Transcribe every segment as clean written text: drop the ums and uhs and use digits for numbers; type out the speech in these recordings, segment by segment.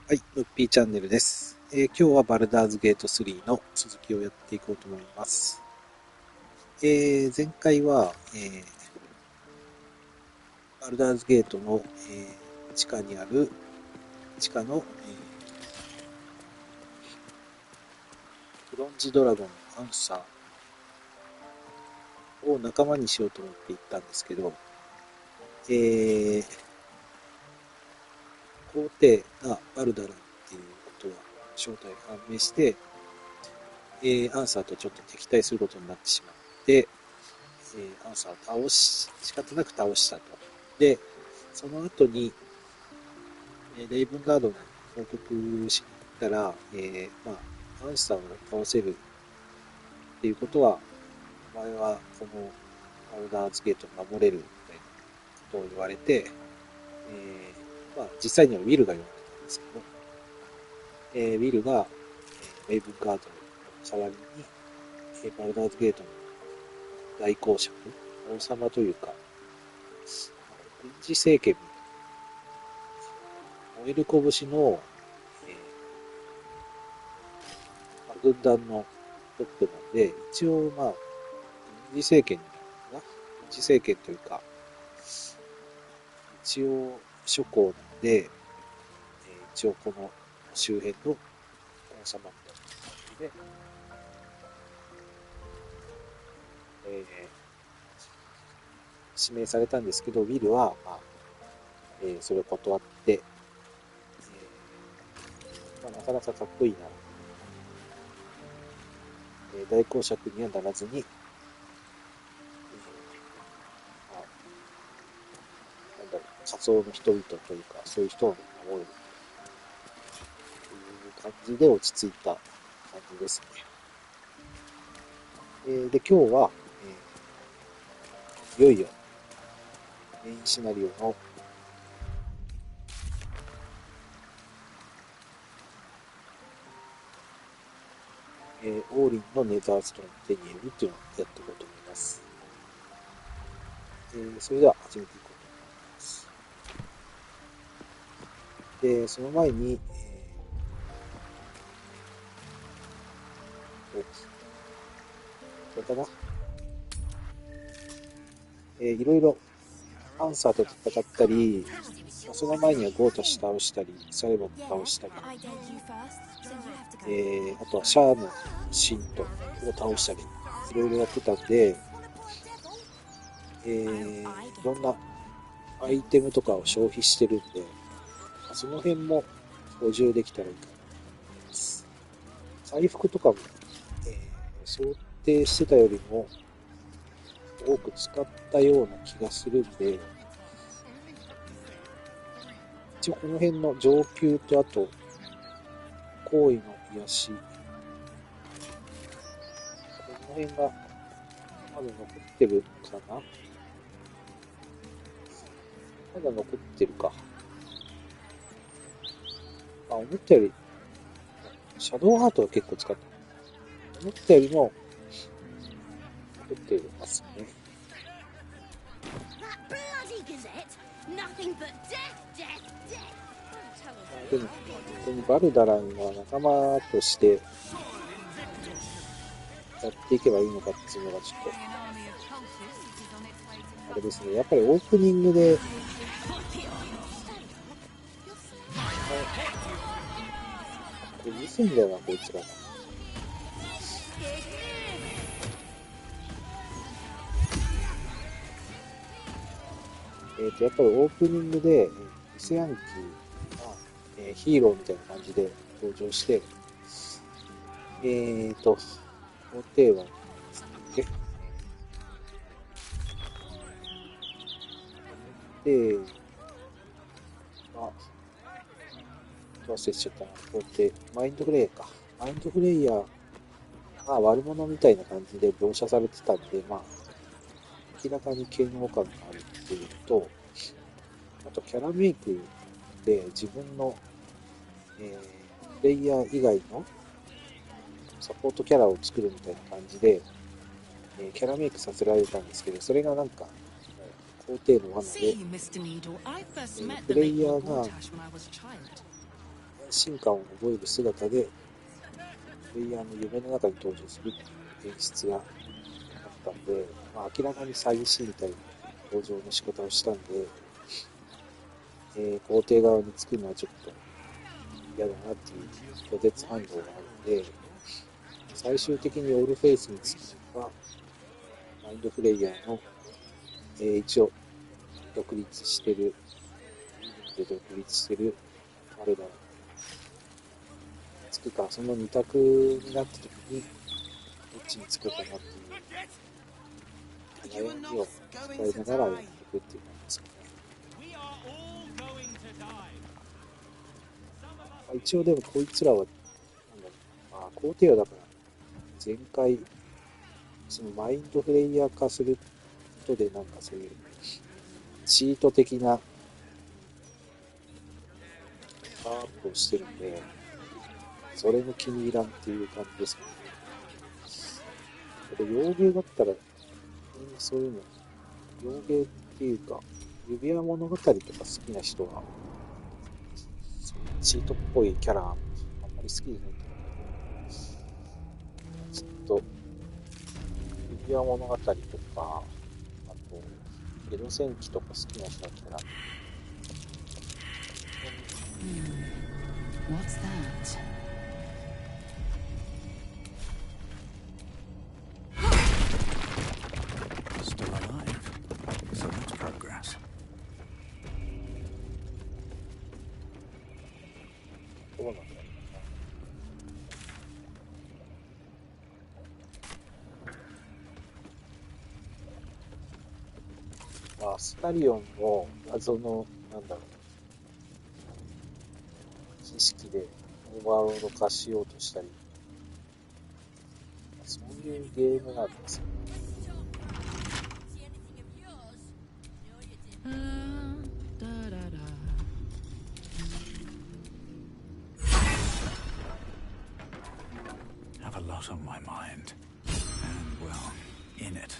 はい、ムッピーチャンネルです。今日はバルダーズゲート3の続きをやっていこうと思います。前回は、バルダーズゲートの、地下にある地下の、ブロンズドラゴンのアンサーを仲間にしようと思って行ったんですけど、皇帝がバルダランっていうことが正体が判明して、アンサーとちょっと敵対することになってしまって、アンサーを仕方なく倒したと。で、その後に、レイブンガードに報告しに行ったら、アンサーを倒せるっていうことは、お前はこのバルダーズゲートを守れるみたいなことを言われて、実際にはウィルが呼んでたんですけど、ウィルが、レイブンガードの代わりに、バルダーズゲートの大公爵、王様というか、軍事政権みたいな、燃える拳の、軍団のトップなんで、一応軍事政権になるのかな。軍事政権というか、一応諸侯なんで、一応この周辺の王様みたいな感じで、指名されたんですけど、ウィルは、それを断って、なかなかかっこいいな。大公爵にはならずに、仮想の人々というか、そういう人を守るという感じで落ち着いた感じですね。で、今日は、いよいよメインシナリオのオーリンのネザーストーンを手に入れるっていうのをやっていこうと思います。それでは始めていこうと思います。で、その前に、これかな。いろいろアンサーと戦ったり、その前にはゴータシュ倒したり、サレボン倒したり、あとはシャアのシントを倒したり、いろいろやってたんで、いろんなアイテムとかを消費してるんで、その辺も補充できたらいいかなと思います。回復とかも、想定してたよりも多く使ったような気がするんで、一応この辺の上級とあと、行為の癒し、この辺がまだ残ってるかな。まだ残ってるか。思ったより、シャドウハートは結構使った。思ったよりも、残ってますね。でも、本当にバルダランが仲間としてやっていけばいいのかっていうのがちょっと、あれですね。やっぱりオープニングで、これうるせえんだよな、こいつら。やっぱりオープニングで、イセヤンキーが、ヒーローみたいな感じで登場して、皇帝は、で、忘れちゃったな。皇帝、マインドフレイヤーか。マインドフレイヤーが悪者みたいな感じで描写されてたんで、明らかに嫌悪感があるっていうのと、あとキャラメイクで自分の、プレイヤー以外のサポートキャラを作るみたいな感じで、キャラメイクさせられたんですけど、それがなんか、皇帝の罠で、プレイヤーが進化を覚える姿でプレイヤーの夢の中に登場する演出があったんで、まあ、明らかに詐欺師みたいな登場の仕方をしたんで、皇帝側につくのはちょっと嫌だなっていう拒絶反応があるんで、最終的にオルフェウスにつくのがマインドフレイヤーの、一応独立してるで独立してるバルダーにつくか、その二択になった時にどっちにつくかなっていう悩みを伝えながらやっていくっていう感じですかね。一応でもこいつらはなんだろう、まあ、皇帝はだから前回そのマインドフレイヤー化することでなんかそういうチート的なパワーアップをしてるんで、それも気に入らんっていう感じですけどね。これ洋芸だったらそういうの洋芸っていうか指輪物語とか好きな人はチートっぽいキャラあんまり好きじゃないと思う。ちょっと指輪物語とか、あと江戸戦記とか好きな人だったら、What's that? Still alive. So that's progress. どうなんだろうな。アスタリオンの謎の、なんだろう、知識でオーバーロード化しようとしたり、そういうゲームなんですよ。Have a lot on my mind. And, well, in it.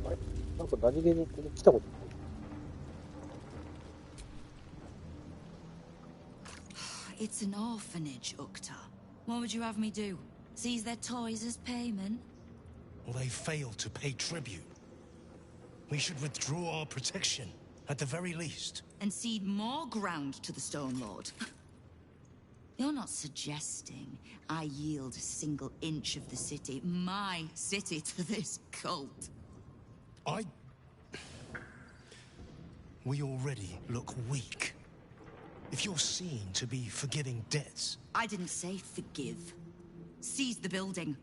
あれなんか何気にここ来たことない。It's an orphanage, Ukta. What would you have me do? Seize their toys as payment? Well, they failed to pay tribute. We should withdraw our protection, at the very least. And cede more ground to the Stone Lord? You're not suggesting I yield a single inch of the city, my city, to this cult? We already look weak. If you're seen to be forgiving debts... I didn't say forgive. Seize the building.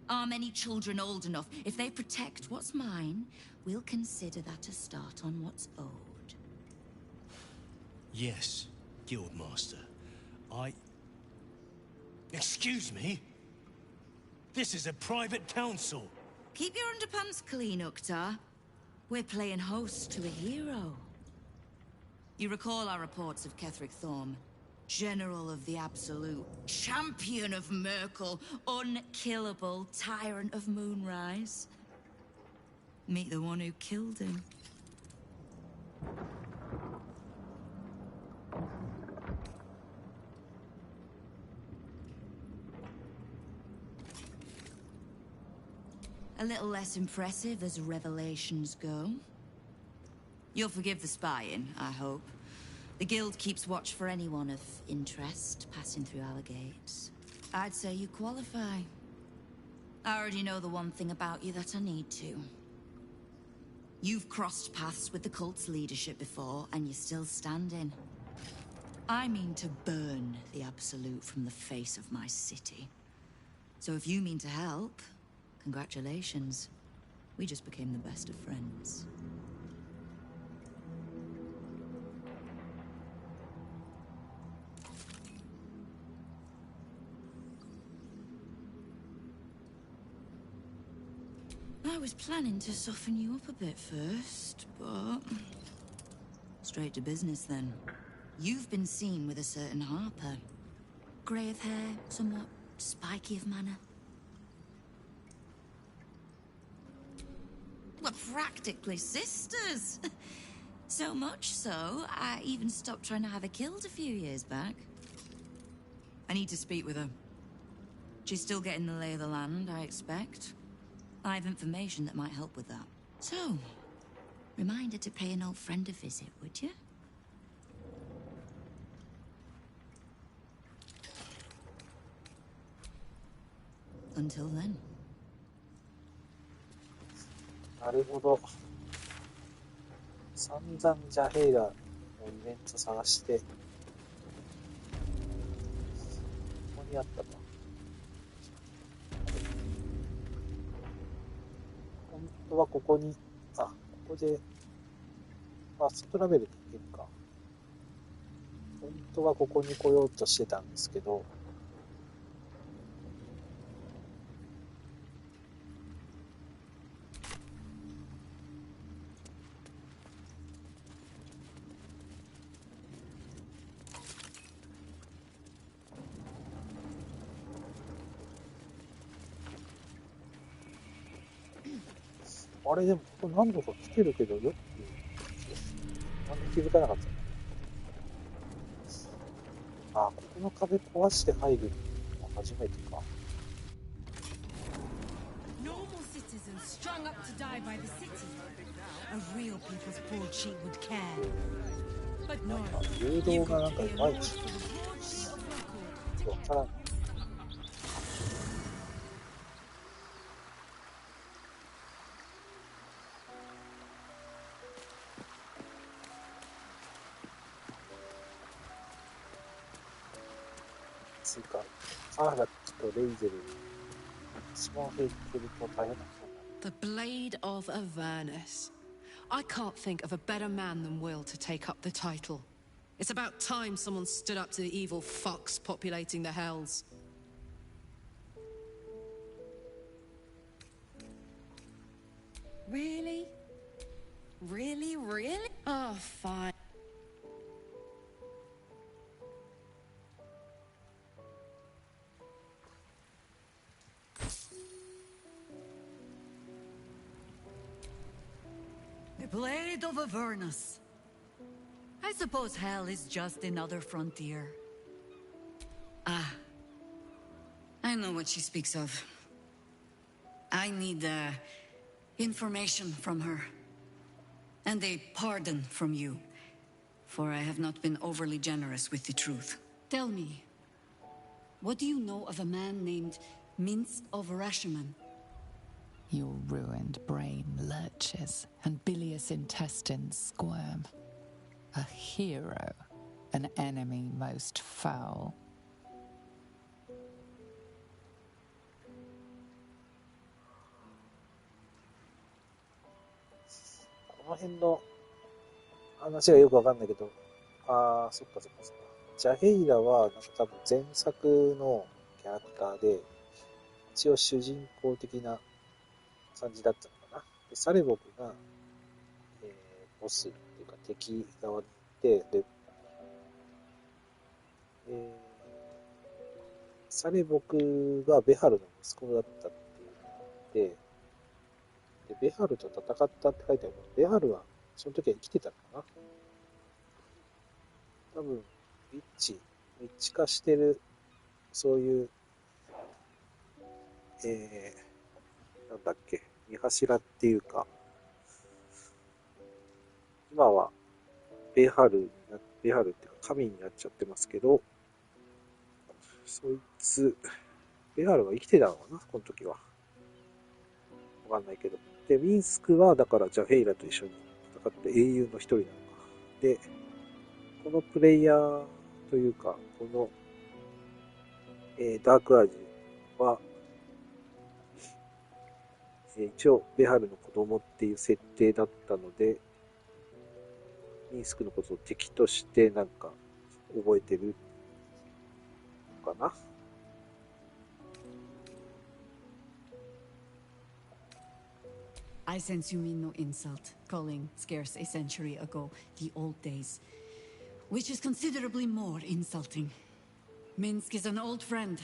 Arm any children old enough. If they protect what's mine, we'll consider that a start on what's owed. Yes, Guildmaster. Excuse me? This is a private council. Keep your underpants clean, Ukta. We're playing host to a hero. You recall our reports of Ketheric Thorm, General of the Absolute, Champion of Merkel, unkillable Tyrant of Moonrise. Meet the one who killed him. A little less impressive as revelations go. You'll forgive the spying, I hope. The Guild keeps watch for anyone of interest passing through our gates. I'd say you qualify. I already know the one thing about you that I need to. You've crossed paths with the cult's leadership before, and you're still standing. I mean to burn the Absolute from the face of my city. So if you mean to help, congratulations. We just became the best of friends. I was planning to soften you up a bit first, but... straight to business then. You've been seen with a certain Harper. Grey of hair, somewhat spiky of manner. We're practically sisters. So much so, I even stopped trying to have her killed a few years back. I need to speak with her. She's still getting the lay of the land, I expect. I have information that might help with that. So, reminder to pay an old friend a visit, would you? Until then. なるほど。散々ジャヘイラのイベント探して、ここにあったか。本当はここに、ここで、ファーストトラベルで行けるか。本当はここに来ようとしてたんですけど、あれでもここ何度か来てるけどよっていう。なんで気づかなかったの？ここの壁壊して入るの初めてか。Normal citizens strung up to die by the city. A real people's broadsheet would care. But no, 誘導がなんかうまいし。わからん。つうか、カーラックとレイゼル、一番減ってると大変なことになる。 the blade of Avernus. I can't think of a better man than Will to take up the title. It's about time someone stood up to the evil fucks populating the hells. Really? Really? Really? Oh, fine. The Blade of Avernus. I suppose hell is just another frontier. Ah. I know what she speaks of. I need, information from her. And a pardon from you. For I have not been overly generous with the truth. Tell me, what do you know of a man named Minsk of Rashomon? Your ruined brain lurches, and bilious intestines squirm. A hero, an enemy most foul. この辺の話がよくわかんないけど、そっかそっかそっか。ジャヘイラは、なんか多分前作のキャラクターで、一応主人公的な感じだったのかな。で、サレボクが、ボスっていうか敵側にいて、で、サレボクがベハルの息子だったっていうので、ベハルと戦ったって書いてあるけど、ベハルはその時は生きてたのかな。多分、一致化してる、そういう、なんだっけ、見柱っていうか、今はベハルっていうか神になっちゃってますけど、そいつ、ベハルが生きてたのかな、この時は。わかんないけど。で、ミンスクは、だからジャヘイラと一緒に戦って英雄の一人なのか。で、このプレイヤーというか、この、ダークアージは、一応、ベハルの子供っていう設定だったので、ミンスクのことを敵としてなんか覚えてるのかな。I sense you mean no insult, calling scarce a century ago the old days, which is considerably more insulting. Minsk is an old friend,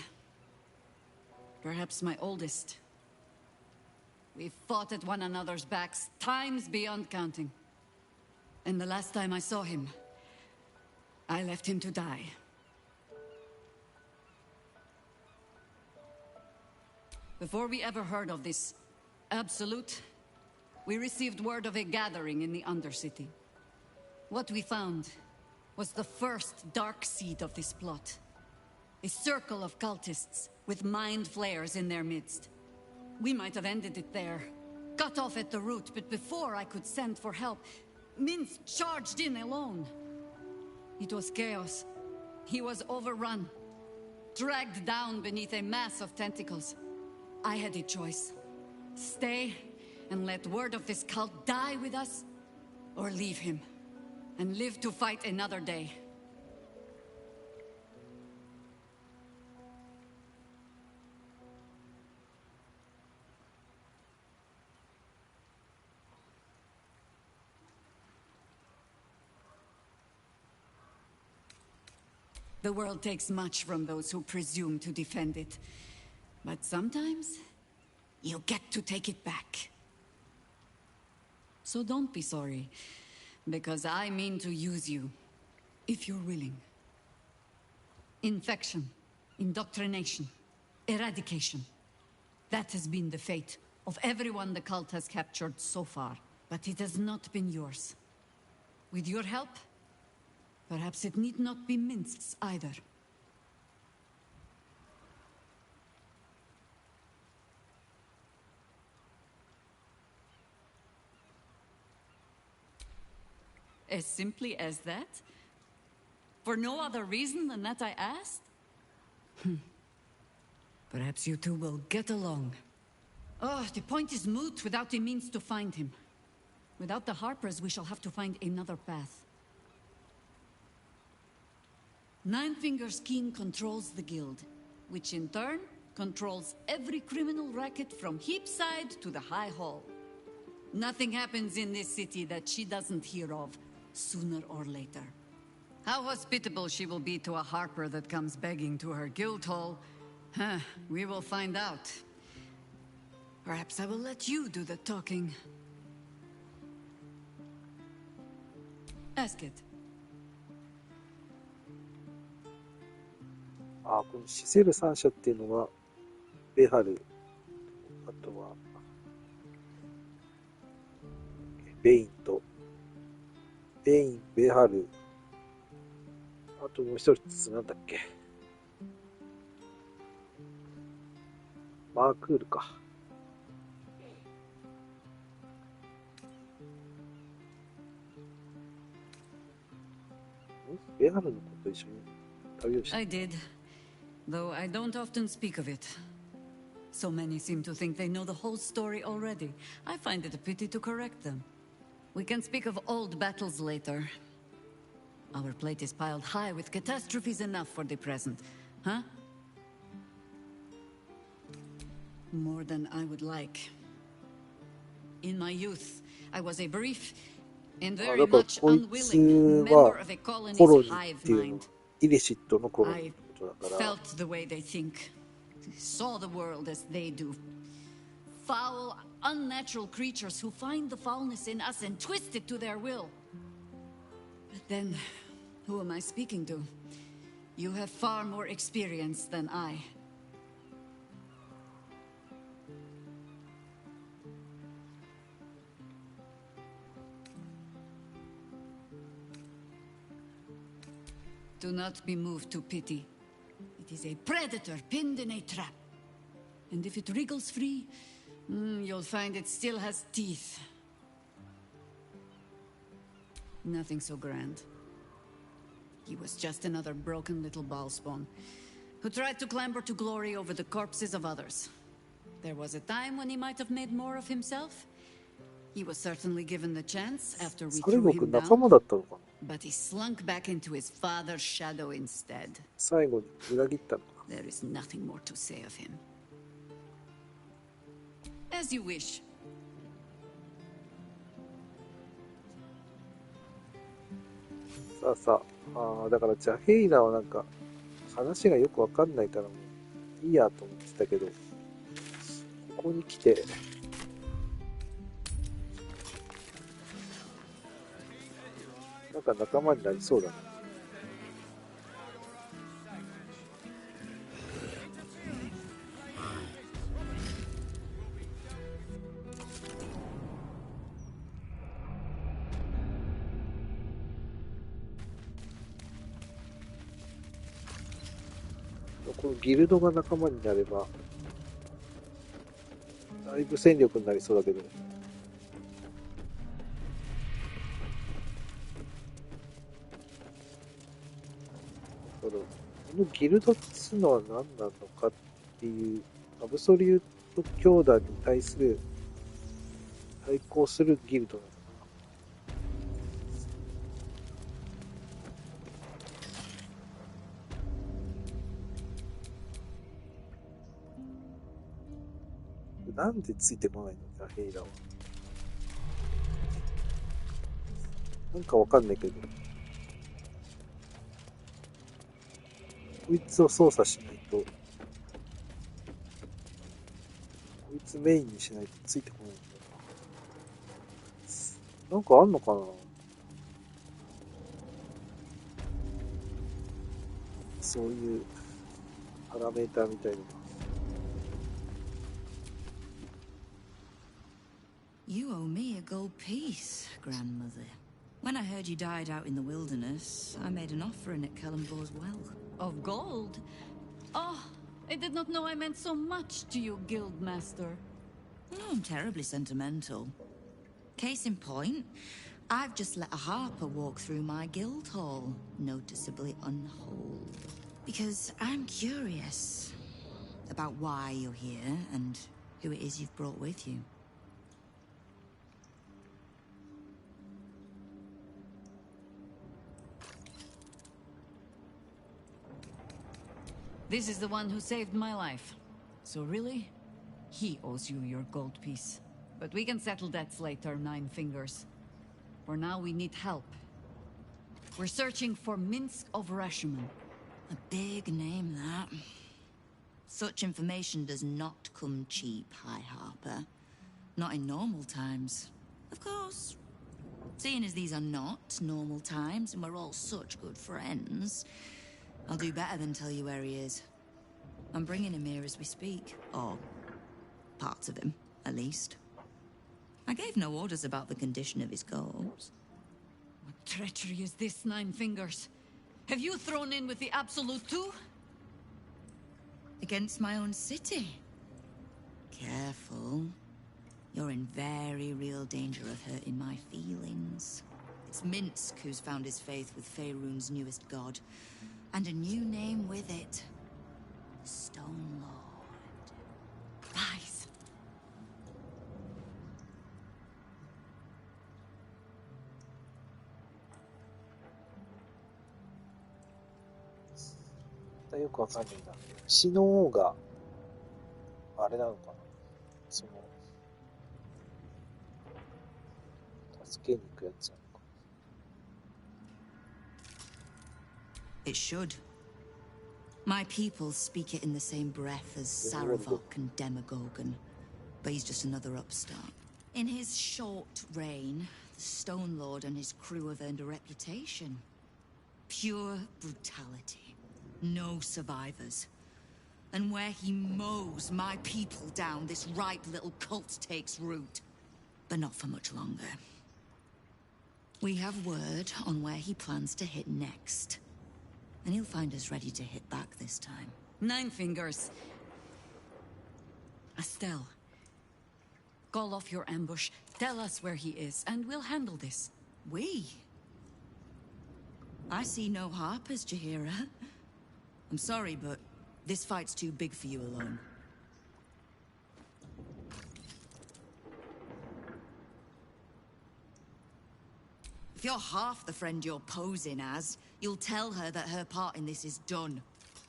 perhaps my oldest. We fought at one another's backs, times beyond counting. And the last time I saw him, I left him to die. Before we ever heard of this Absolute, we received word of a gathering in the Undercity. What we found was the first dark seed of this plot. A circle of cultists with mind flayers in their midst. We might have ended it there, cut off at the root, but before I could send for help, Minth charged in alone. It was chaos. He was overrun, dragged down beneath a mass of tentacles. I had a choice. Stay and let word of this cult die with us, or leave him and live to fight another day. The world takes much from those who presume to defend it. But sometimes, you get to take it back. So don't be sorry, because I mean to use you, if you're willing. Infection, indoctrination, eradication. That has been the fate of everyone the cult has captured so far. But it has not been yours. With your help, perhaps it need not be Minth's either. As simply as that? For no other reason than that I asked? Perhaps you two will get along. Oh, the point is moot without a means to find him. Without the Harpers, we shall have to find another path. Nine Fingers King controls the guild, which in turn controls every criminal racket from Heapside to the High Hall. Nothing happens in this city that she doesn't hear of, sooner or later. How hospitable she will be to a Harper that comes begging to her guild hall, we will find out. Perhaps I will let you do the talking. Ask it. このシセル三社っていうのは、ベハル、あとは、ベインと、ベイン、ベハル、あともう一つなんだっけ。マークールか。ベハルのこと一緒に旅をした。I did, though I don't often speak of it. So many seem to think they know the whole story already. I find it a pity to correct them. We can speak of old battles later. Our plate is piled high with catastrophes enough for the present, huh? More than I would like. In my youth, I was a brief and very much unwilling member of a colony's hive mind. イリシッドの頃のことだから。I felt the way they think. Saw the world as they do. Foul, unnatural creatures who find the foulness in us and twist it to their will. But then, who am I speaking to? You have far more experience than I. Do not be moved to pity. It is a predator pinned in a trap. And if it wriggles free, you'll find it still has teeth. Nothing so grand. He was just another broken little ballspawn who tried to clamber to glory over the corpses of others. There was a time when he might have made more of himself. He was certainly given the chance after we threw him down. But he slunk back into his father's shadow instead. There is nothing more to say of him. As you wish. さあさあ、だからジャヘイラはなんか話がよくわかんないからもういいやと思ってたけど、ここに来てなんか仲間になりそうだな。このギルドが仲間になればだいぶ戦力になりそうだけど、このギルドっつうのは何なのかっていう、アブソリュート教団に対抗するギルドなの。なんでついてこないのジャヘイラは。なんかわかんないけど、こいつを操作しないと、こいつメインにしないとついてこないんだな。なんかあんのかな、そういうパラメーターみたいなのが。You owe me a gold piece, grandmother. When I heard you died out in the wilderness, I made an offering at Kellenbor's well. Of gold? Oh, I did not know I meant so much to you, Guildmaster. Oh, I'm terribly sentimental. Case in point, I've just let a harper walk through my guild hall, noticeably unwhole. Because I'm curious about why you're here and who it is you've brought with you. This is the one who saved my life. So really, he owes you your gold piece. But we can settle debts later, Nine Fingers. For now, we need help. We're searching for Minsk of Rashomon. A big name, that. Such information does not come cheap, High Harper. Not in normal times. Of course. Seeing as these are not normal times and we're all such good friends, I'll do better than tell you where he is. I'm bringing him here as we speak. Or parts of him, at least. I gave no orders about the condition of his corpse. What treachery is this, Nine Fingers? Have you thrown in with the Absolute too? Against my own city. Careful. You're in very real danger of hurting my feelings. It's Minsk who's found his faith with Faerun's newest god. And a new name with it. Stone Lord. Lies.よくわかんないな。死の王が、あれなのかな。その、助けに行くやつなのか。It should. My people speak it in the same breath as Saravok and Demagogon, but he's just another upstart. In his short reign, the Stone Lord and his crew have earned a reputation. Pure brutality. No survivors. And where he mows my people down, this ripe little cult takes root. But not for much longer. We have word on where he plans to hit next. And he'll find us ready to hit back this time. Nine Fingers. Estelle. Call off your ambush, tell us where he is, and we'll handle this. We? I see no Harpers, Jaheira. I'm sorry, but this fight's too big for you alone. If you're half the friend you're posing as, you'll tell her that her part in this is done.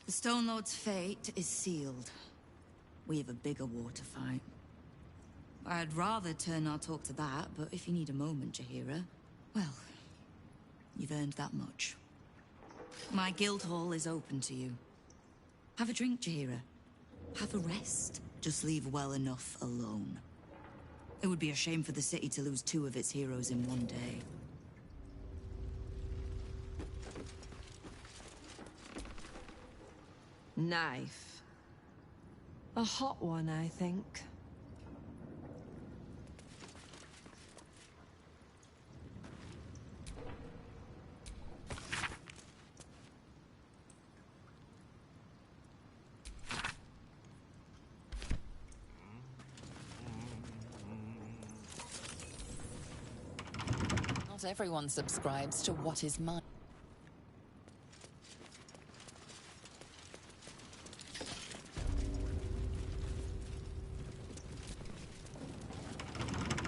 The Stone Lord's fate is sealed. We have a bigger war to fight. I'd rather turn our talk to that, but if you need a moment, Jaheira, well, you've earned that much. My guild hall is open to you. Have a drink, Jaheira. Have a rest. Just leave well enough alone. It would be a shame for the city to lose two of its heroes in one day. Knife. A hot one, I think. Not everyone subscribes to what is mine.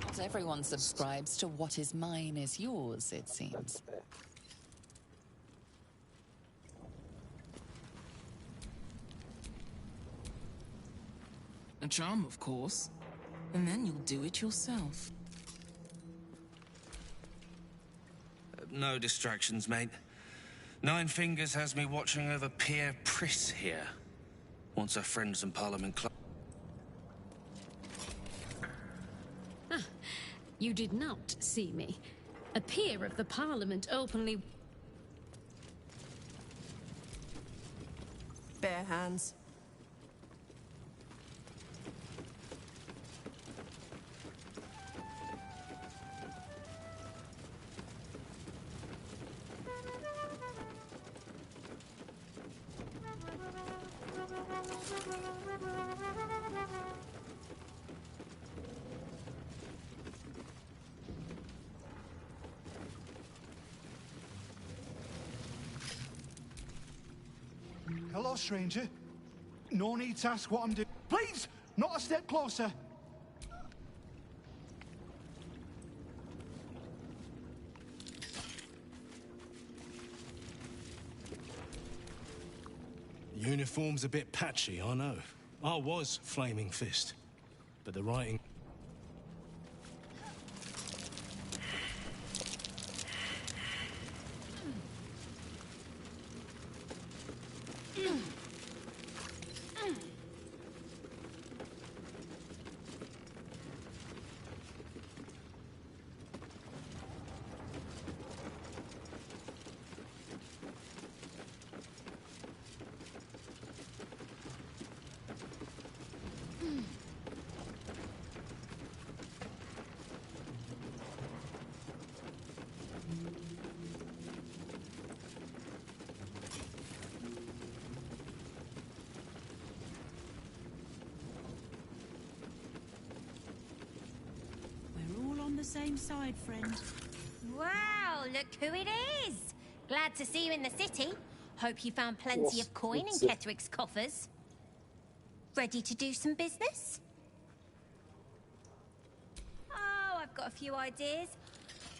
Not everyone subscribes to what is mine is yours, it seems. A charm, of course. And then you'll do it yourself. No distractions, mate. Nine Fingers has me watching over Pierre Priss here. Once her friends in Parliament Club. Ah, you did not see me. A peer of the Parliament openly... Bare hands. Hello, stranger. No need to ask what I'm doing. Please, not a step closer. The uniform's a bit patchy, I know. I was Flaming Fist, but the writing... Same side, friend. Wow, look who it is! Glad to see you in the city. Hope you found plenty of coin in Ketterick's coffers. Ready to do some business? Oh, I've got a few ideas.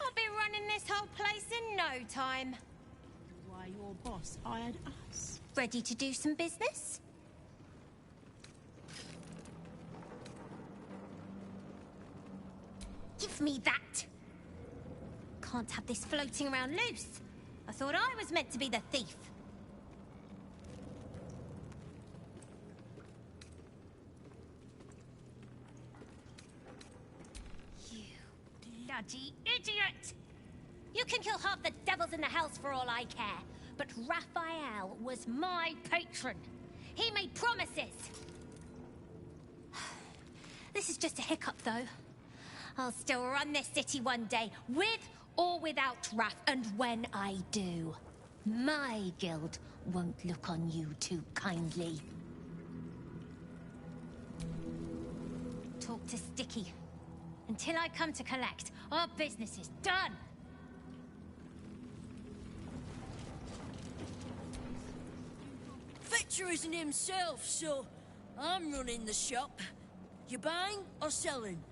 I'll be running this whole place in no time. Why, your boss hired us. Ready to do some business? Give me that! Can't have this floating around loose. I thought I was meant to be the thief. You bloody idiot! You can kill half the devils in the house for all I care, but Raphael was my patron. He made promises. This is just a hiccup, though. I'll still run this city one day, with or without Raph, and when I do, my guild won't look on you too kindly. Talk to Sticky. Until I come to collect, our business is done. Fetcher isn't himself, so I'm running the shop. You buying or selling?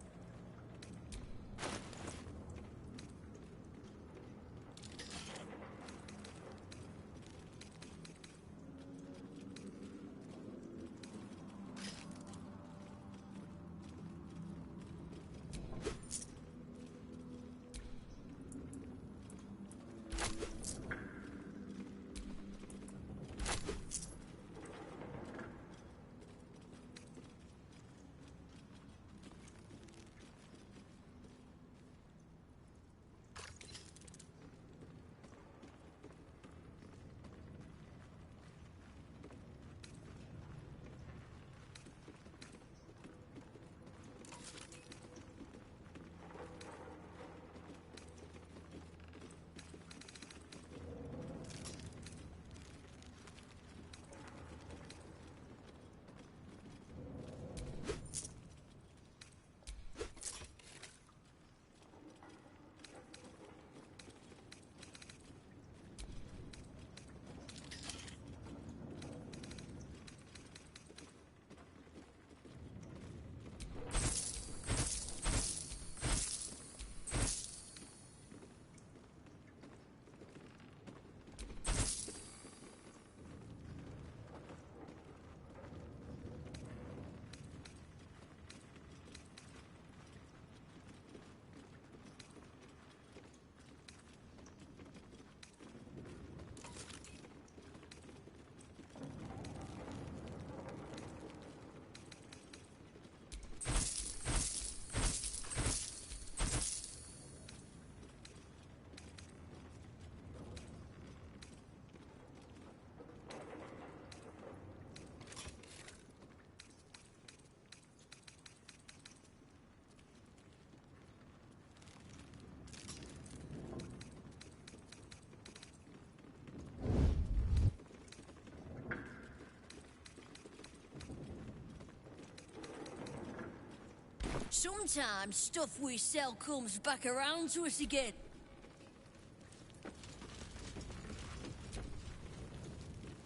Sometimes stuff we sell comes back around to us again.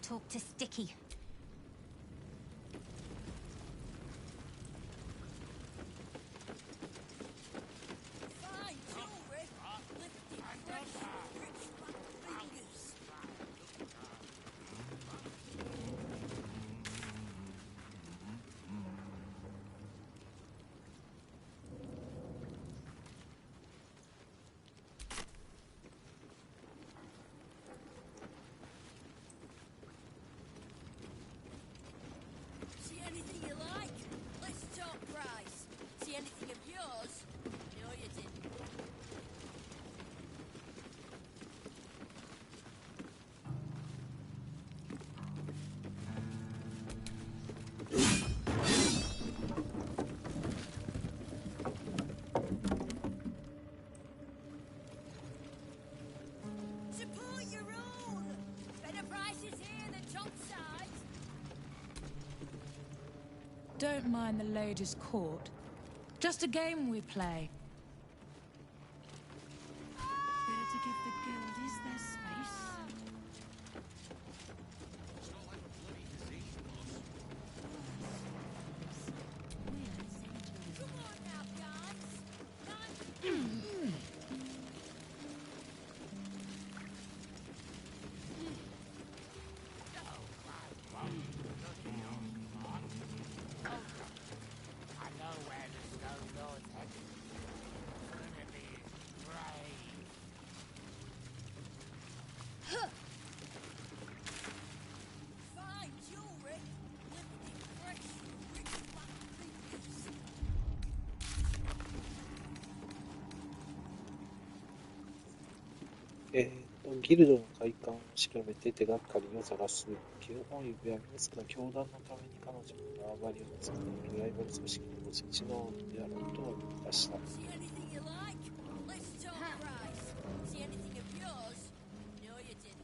Talk to Sticky. Fine jewelry, lifted fresh, rich black fingers. See anything you like? Let's talk price. See anything of yours? No, you didn't. Support your own. Better prices here than top side. Don't mind the ladies' court. Just a game we play. Better to give the guildies their space. Come on now, guys. I know where the Stone Lord's headed. It's gonna be brave. Fine jewelry, lifted fresh, rich black fingers. ギルドの会館を調べて手がかりを探す。旧本指は自ら教団のために彼女の縄張りを作っているライバル組織のご一のであろうと思い出した。 See anything you like? Let's talk price. See anything of yours? No, you didn't.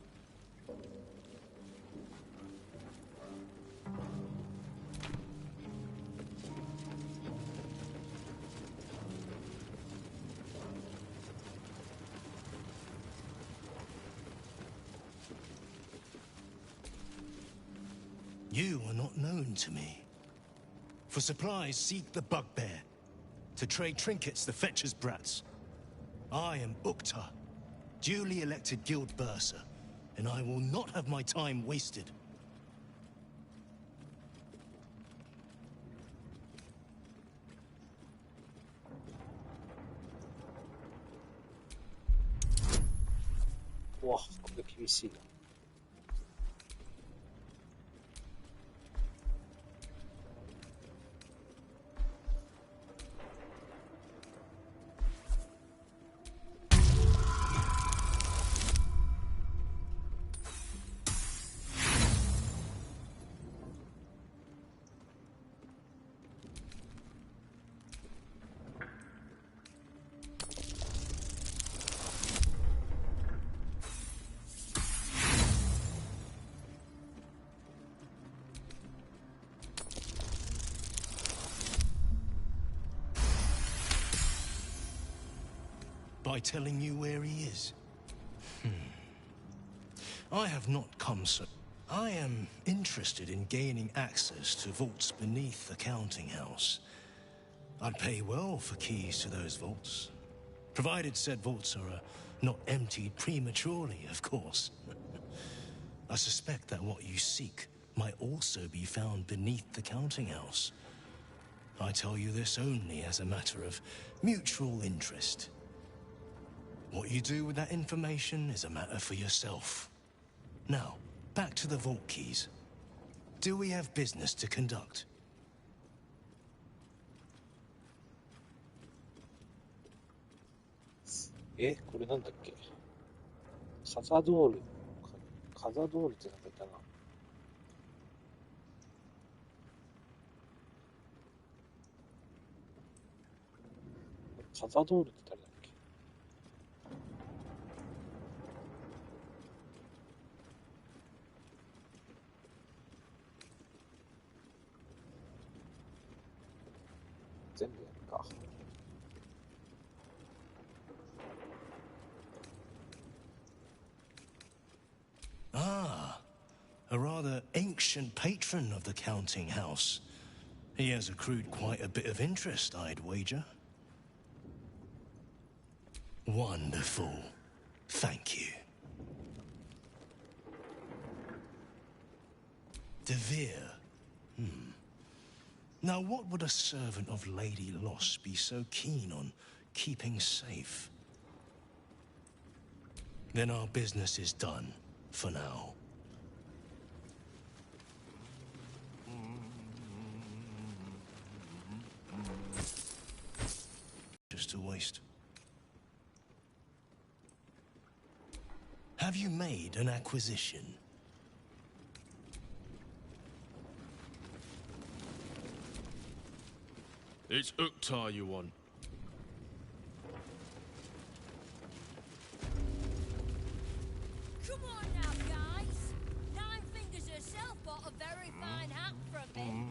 You are not known to me. For supplies, seek the bugbear. To trade trinkets, the fetcher's brats. I am Ukta, duly elected guild bursar, and I will not have my time wasted. Wow, これ厳しいな。By telling you where he is. I have not come so... I am interested in gaining access to vaults beneath the counting house. I'd pay well for keys to those vaults. Provided said vaults are not emptied prematurely, of course. I suspect that what you seek might also be found beneath the counting house. I tell you this only as a matter of mutual interest. What you do with that information is a matter for yourself. Now, back to the vault keys. Do we have business to conduct? これなんだっけ？カザドール。カザドールってなんかいたな。カザドールって誰だっけ？全部やるか。A rather ancient patron of the counting house. He has accrued quite a bit of interest, I'd wager. Wonderful. Thank you. De Vere. Now, what would a servant of Lady Loss be so keen on keeping safe? Then our business is done, for now. Just a waste. Have you made an acquisition? It's Uktar you want. Come on now, guys. Nine Fingers herself bought a very fine hat from me.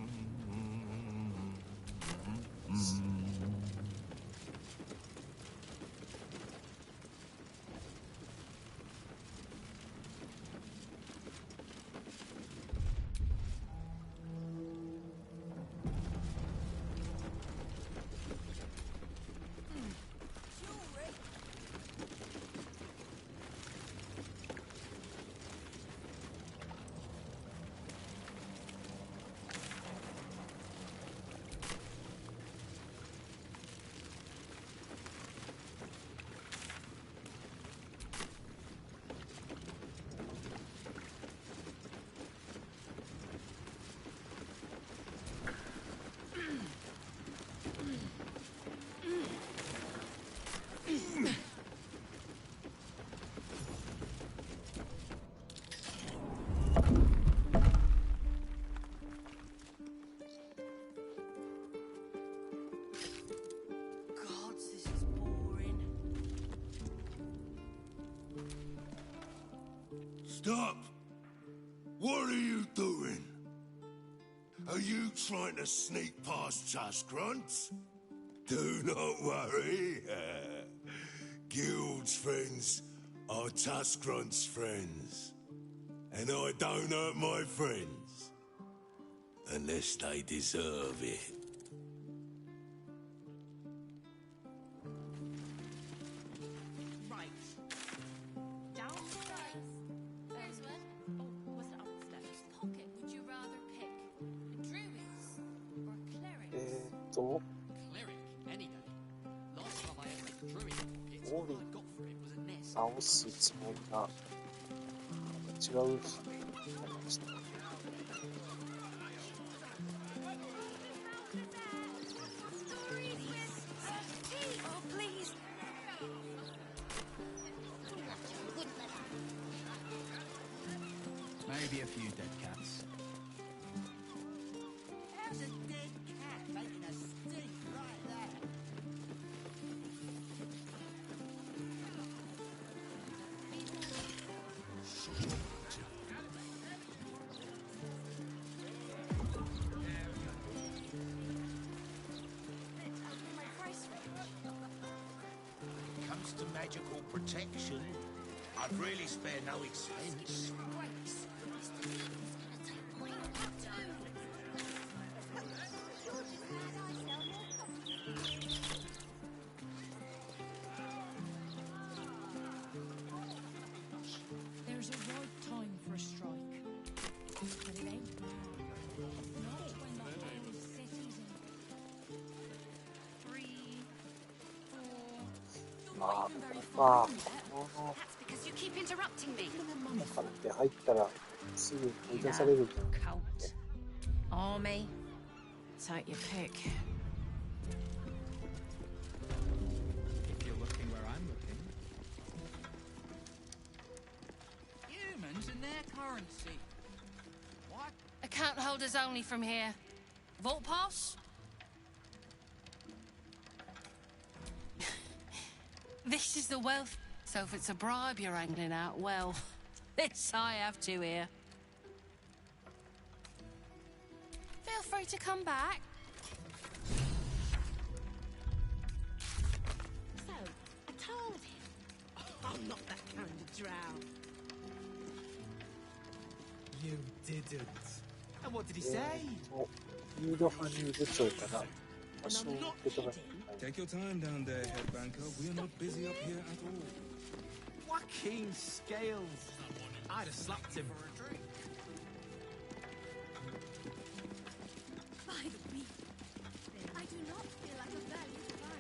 Stop! What are you doing? Are you trying to sneak past Tuskgrunts? Do not worry. Guild's friends are Tuskgrunts' friends. And I don't hurt my friends. Unless they deserve it.直すつもりが違うになりました。Maybe a few dead cats. How's a dead cat making a stink like that? Comes to magical protection, I'd really spare no expense. There's a right time for a strike, but it ain't now. Not when the whole city's in. 3, 4. まあ、Because you keep interrupting me. 中って入ったらすぐ追い出されるんだよね。 Army. Take your pick. If you're looking where I'm looking. Humans and their currency. What? Account holders only from here. Vault pass? This is the wealth. So if it's a bribe you're angling out, well, this I have to here. Feel free to come back. So, I told him. I'm not that kind of drow. You didn't. And what did he say? リード羽生部長かな。場所を受け止めて。Take your time down there, head banker. We're not busy up here at all. Joaquin Scales. I'd have slapped him. By the way, I do not feel like a valiant man.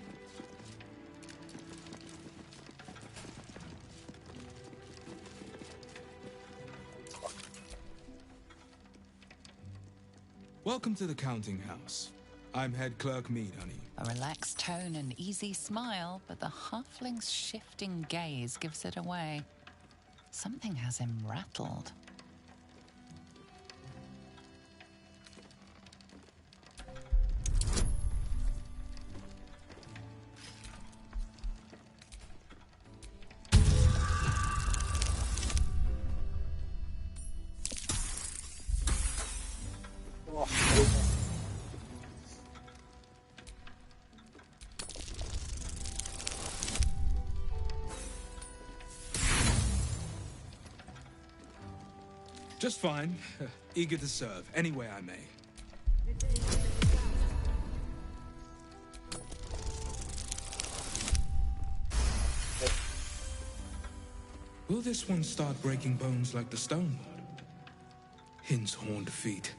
Welcome to the counting house. I'm head clerk Mead, honey. A relaxed tone and easy smile, but the halfling's shifting gaze gives it away. Something has him rattled. Just fine. Eager to serve, any way I may. Will this one start breaking bones like the stone would? Hin's horned feet.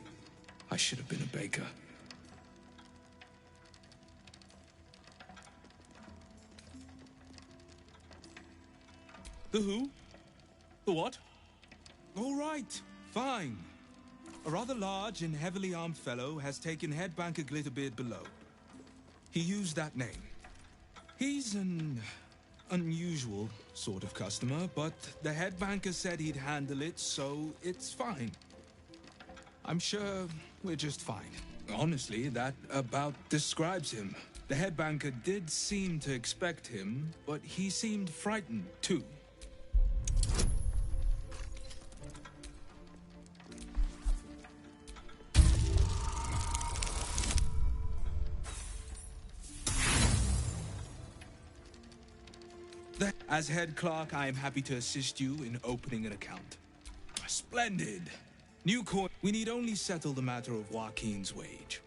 I should have been a baker. The who? The what? All right, fine. A rather large and heavily armed fellow has taken head banker Glitterbeard below. He used that name. He's an unusual sort of customer, but the head banker said he'd handle it, so it's fine. I'm sure we're just fine. Honestly, that about describes him. The head banker did seem to expect him, but he seemed frightened too. As head clerk, I am happy to assist you in opening an account. Splendid! New coin. We need only settle the matter of Joaquin's wage.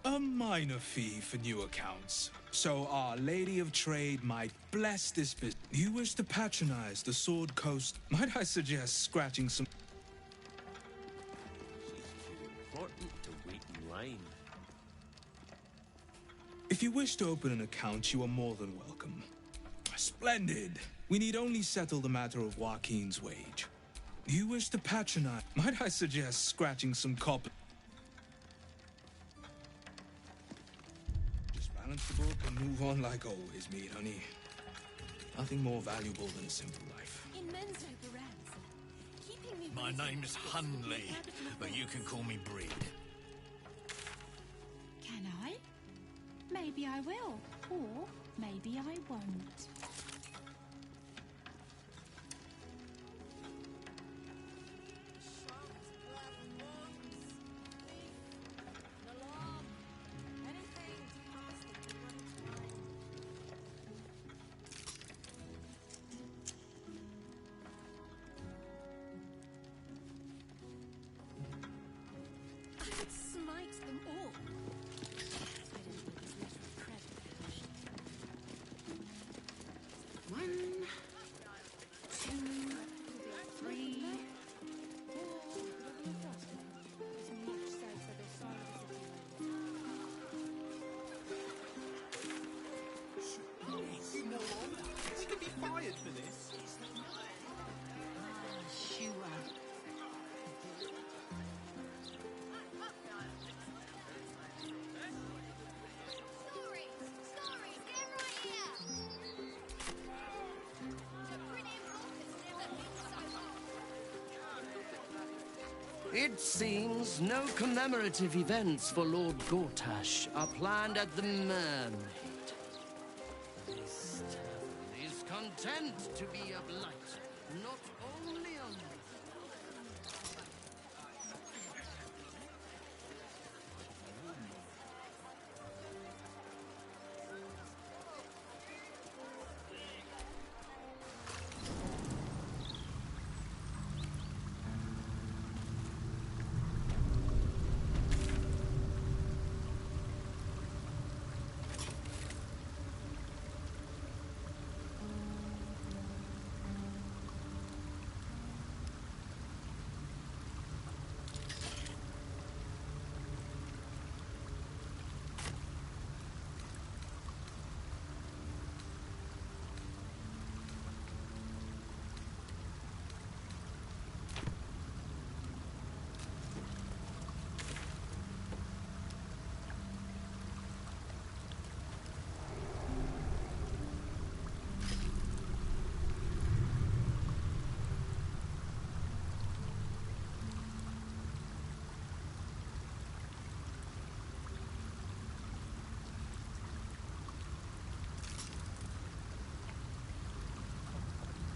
A minor fee for new accounts. So Our Lady of Trade might bless this business. You wish to patronize the Sword Coast? Might I suggest scratching some... Important to wait in line. If you wish to open an account, you are more than welcome. Splendid! We need only settle the matter of Joaquin's wage. You wish to patronize? Might I suggest scratching some copper? Just balance the book and move on like always, Mead, honey. Nothing more valuable than a simple life. In men's overalls, keeping me. My name's Hunley, but you can call me Breed. Can I? Maybe I will, or maybe I won't. I could smite them all. It seems no commemorative events for Lord Gortash are planned at the Mermaid. This tavern is content to be a blight, not only on...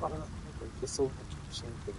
からなんかいけそうな気もしないけど。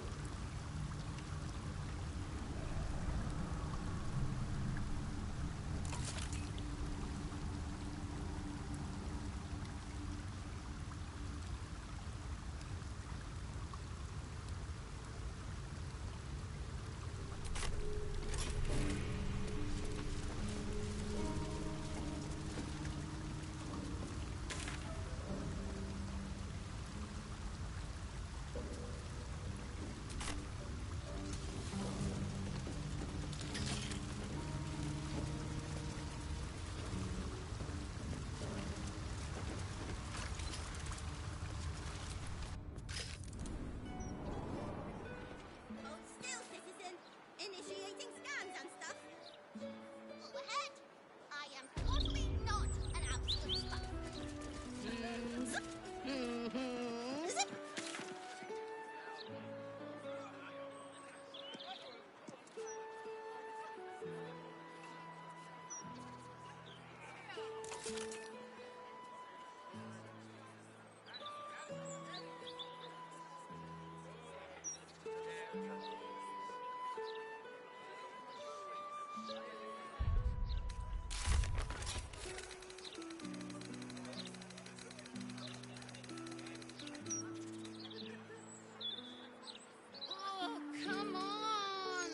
Oh, come on!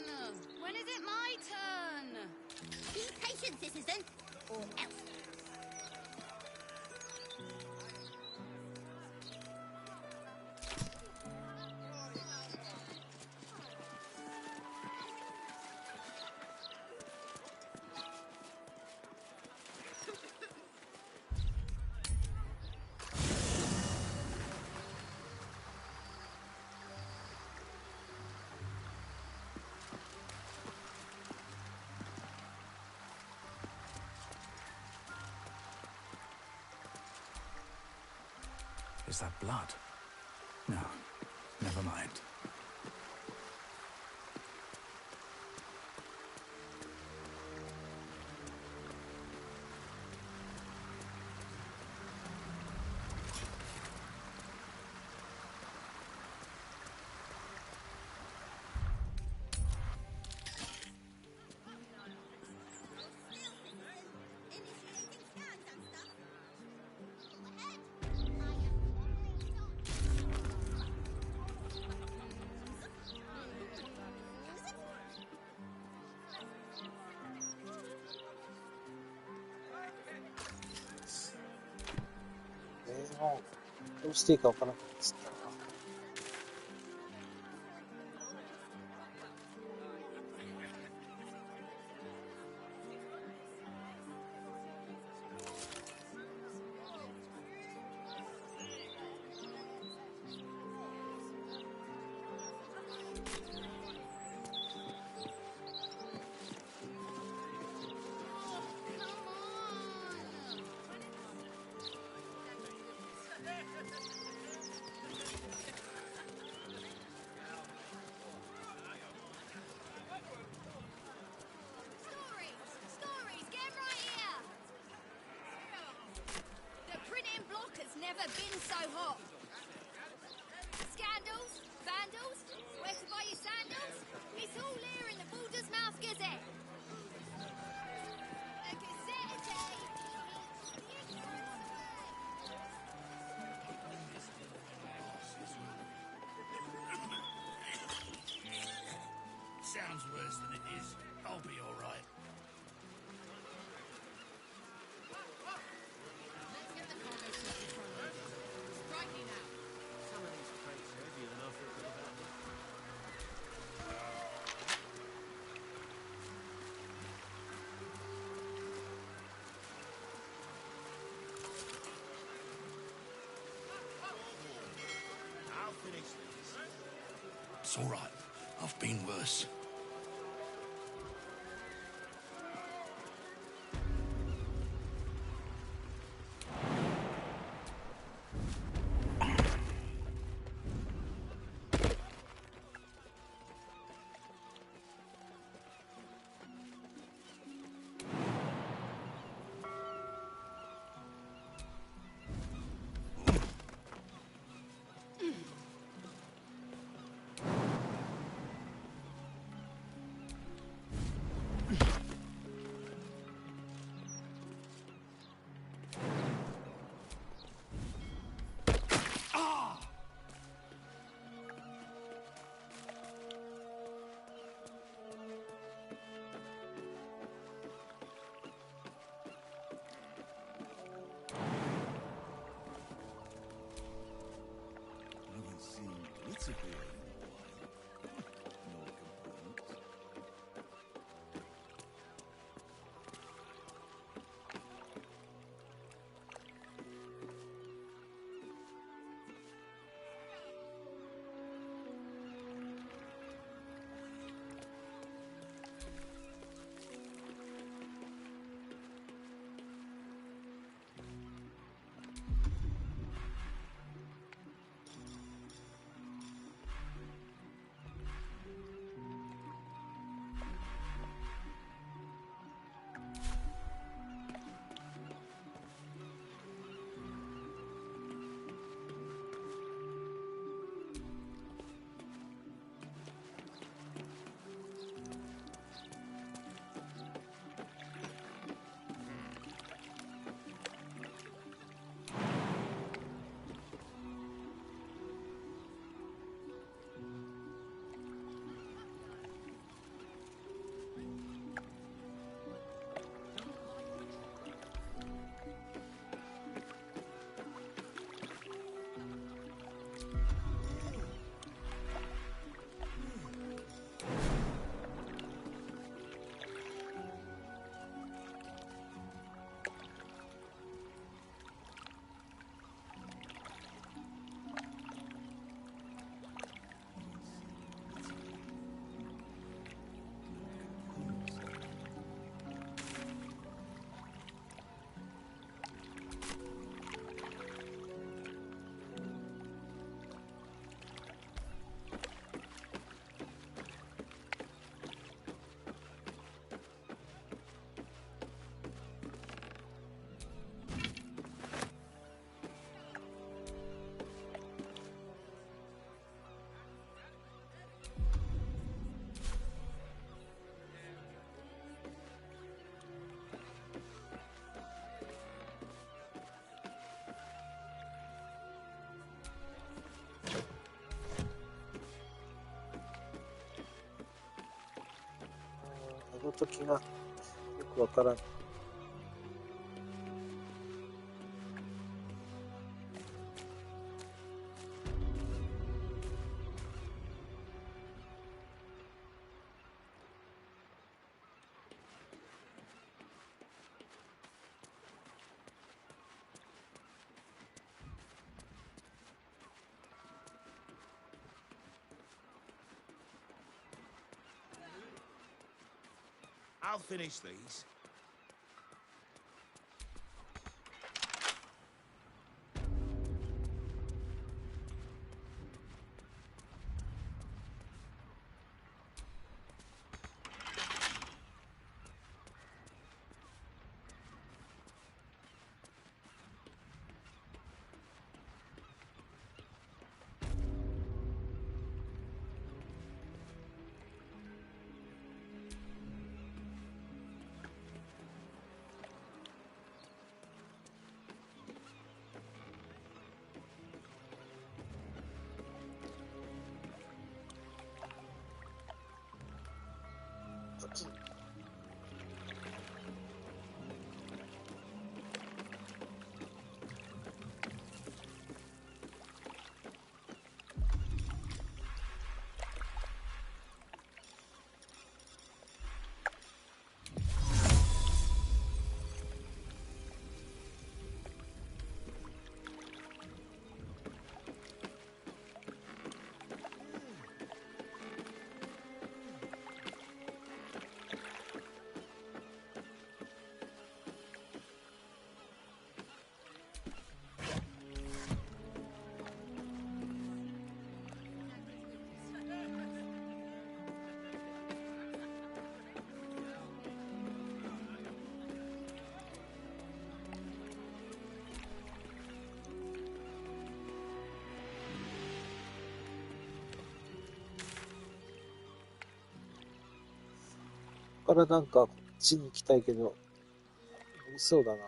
When is it my turn? Be patient, citizen, or else. Is that blood? No, never mind.どうしていいかわからなくなっちゃったな。Never been so hot. Scandals, vandals, where to buy your sandals? It's all here in the Baldur's Mouth Gazette. A Gazette a day. Sounds worse than it is. I'll be all right. It's all right. I've been worse. あの時がよくわからん。I'll finish these. Thank you. ここからなんかこっちに行きたいけど、無理そうだな。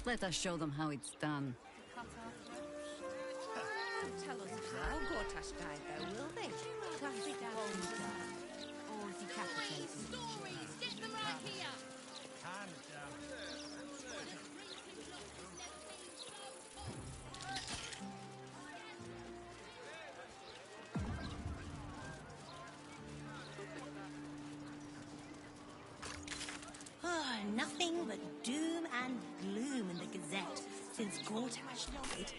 Let us show them how it's done. Tell us how Gortash died, though, will they? Classic bones or decapitated. Stories! Get them right here! Nothing but doom and gloom in the Gazette since Gortash died.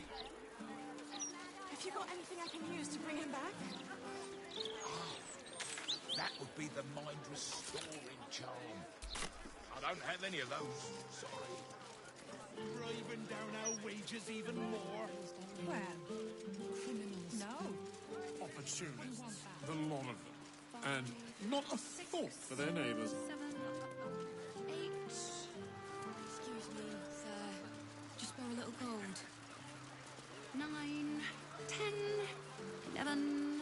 Have you got anything I can use to bring him back? That would be the mind restoring charm. I don't have any of those, sorry. Driving down our wages even more. Well, criminals. No. Opportunists, the lot of them. And not a thought for their neighbours. 7, 8. Excuse me, sir. Just borrow a little gold. 9, 10, 11.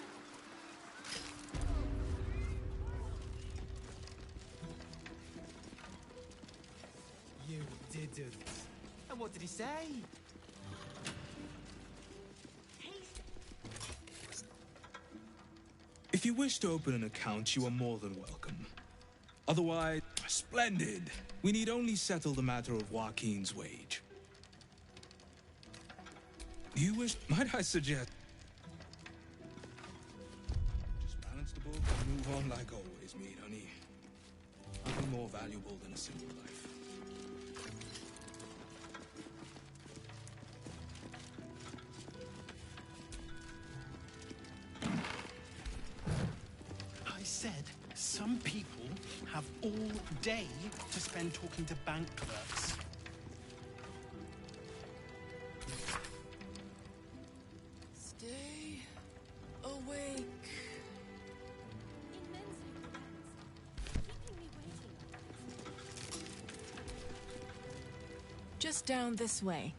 You didn't. And what did he say? If you wish to open an account, you are more than welcome. Otherwise, splendid. We need only settle the matter of Joaquin's wage. You wish... Might I suggest... Just balance the book and move on like always, meat, honey. Nothing more valuable than a simple life. I said some people have all day to spend talking to bank clerks. Stay awake. Just down this way.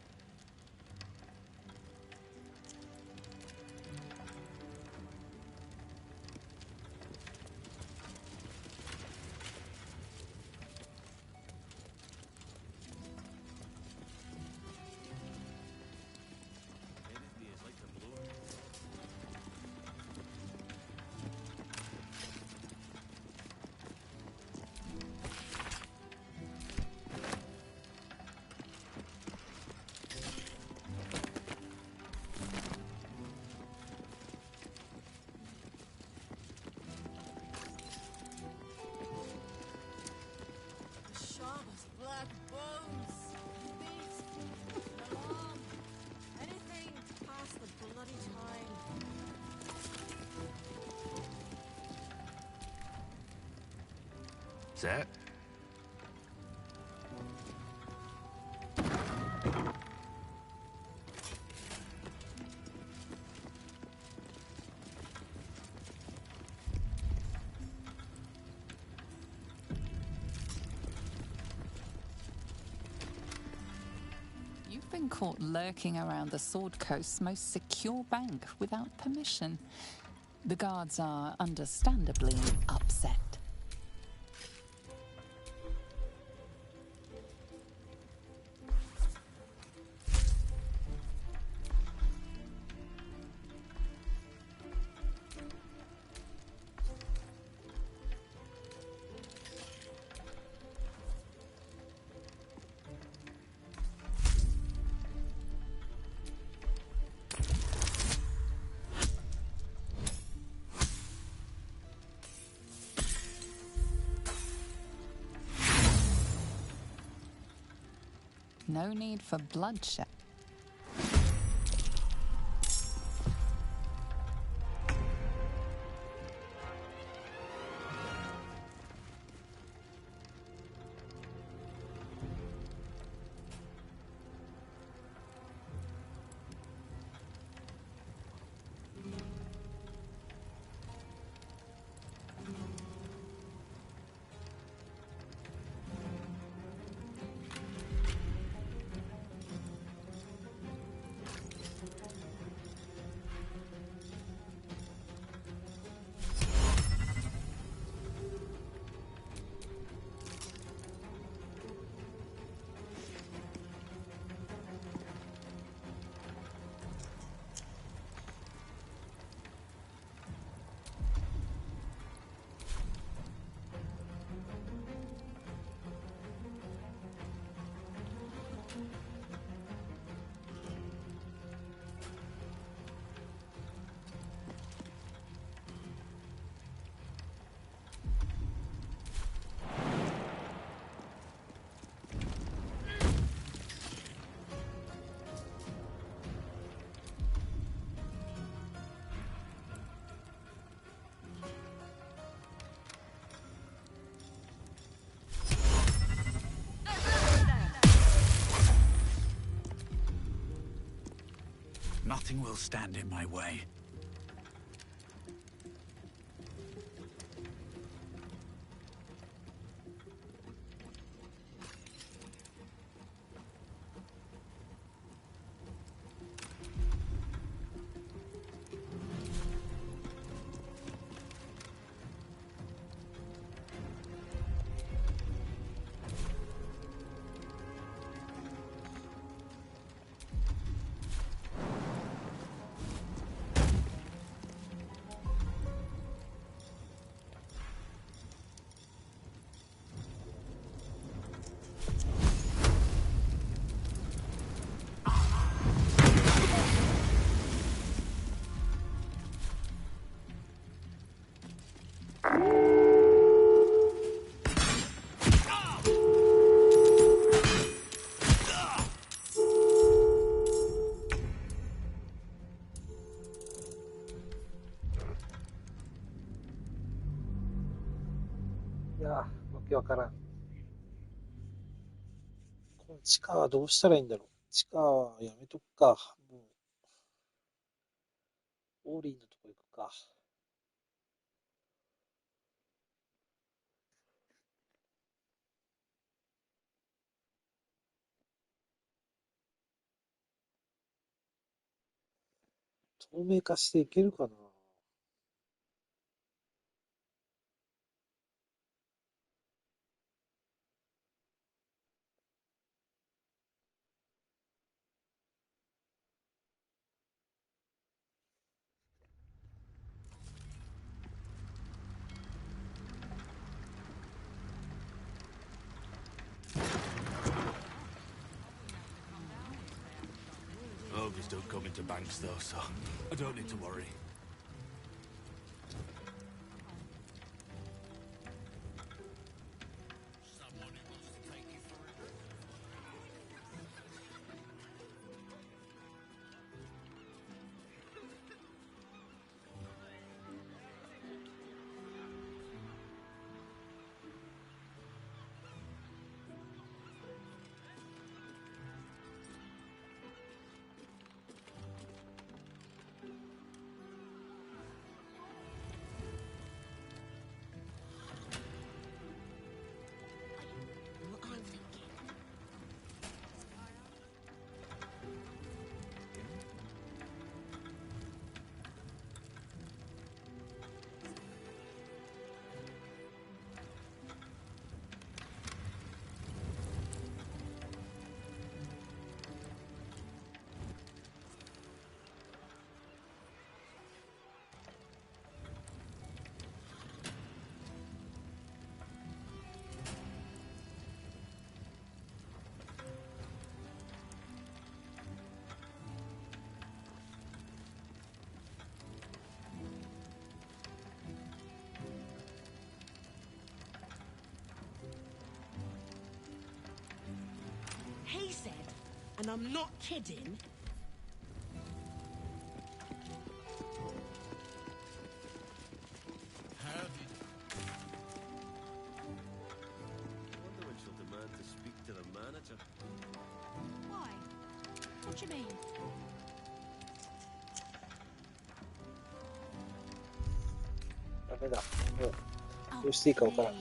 That? You've been caught lurking around the Sword Coast's most secure bank without permission. The guards are understandably upset. No need for bloodshed. Nothing will stand in my way.いやー、わけわからん。この地下はどうしたらいいんだろう。地下はやめとくか。もう、オーリンのとこ行くか。透明化していけるかな。Ogres don't come into banks though, so I don't need to worry. He said, and I'm not kidding. Wonder when she'll demand to speak to the manager. Why? What do you mean?ダメだ。もう、どうしていいかわからん。I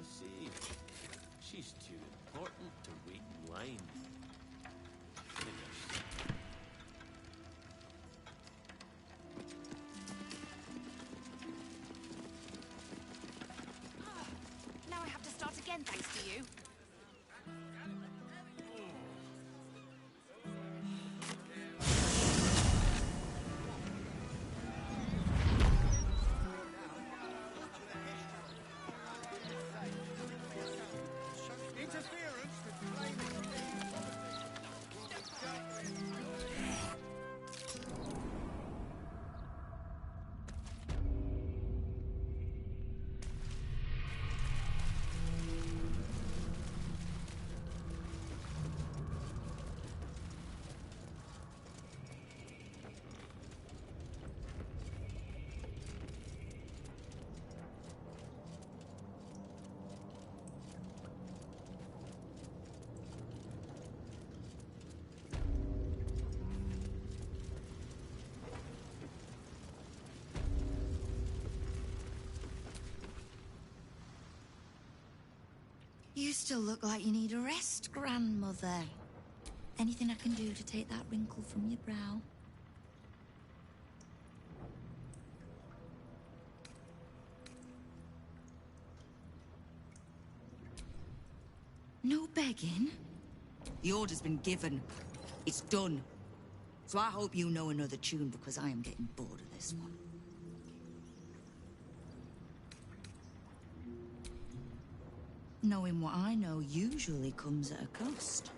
see. She's too important to wait in line. Now I have to start again thanks to you. Interference with flaming. You still look like you need a rest, grandmother. Anything I can do to take that wrinkle from your brow? No begging? The order's been given. It's done. So I hope you know another tune, because I am getting bored of this one. Knowing what I know usually comes at a cost.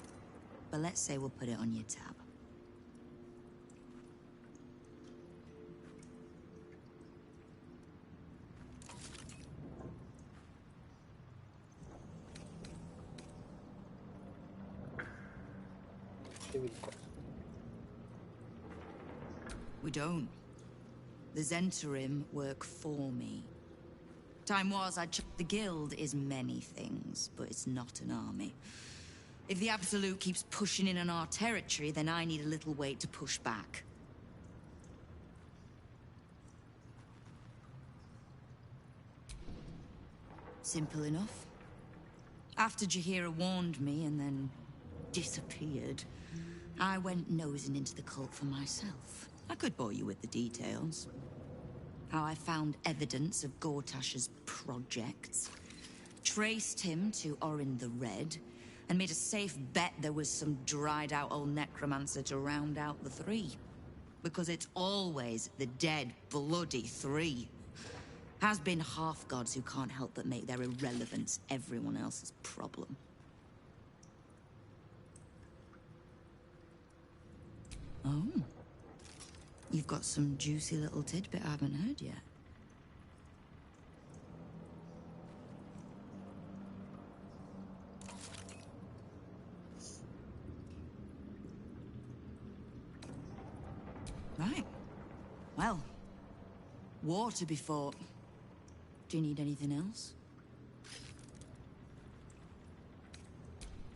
But let's say we'll put it on your tab. We don't. The Zentarim work for me. Time was the guild is many things, but it's not an army. If the Absolute keeps pushing in on our territory, then I need a little weight to push back. Simple enough. After Jaheira warned me and then disappeared, I went nosing into the cult for myself. I could bore you with the details. How I found evidence of Gortash's projects, traced him to Orin the Red, and made a safe bet there was some dried-out old necromancer to round out the three. Because it's always the dead, bloody three. Has-been half-gods who can't help but make their irrelevance everyone else's problem. Oh. You've got some juicy little tidbit I haven't heard yet. Right. Well, war to be fought. Do you need anything else?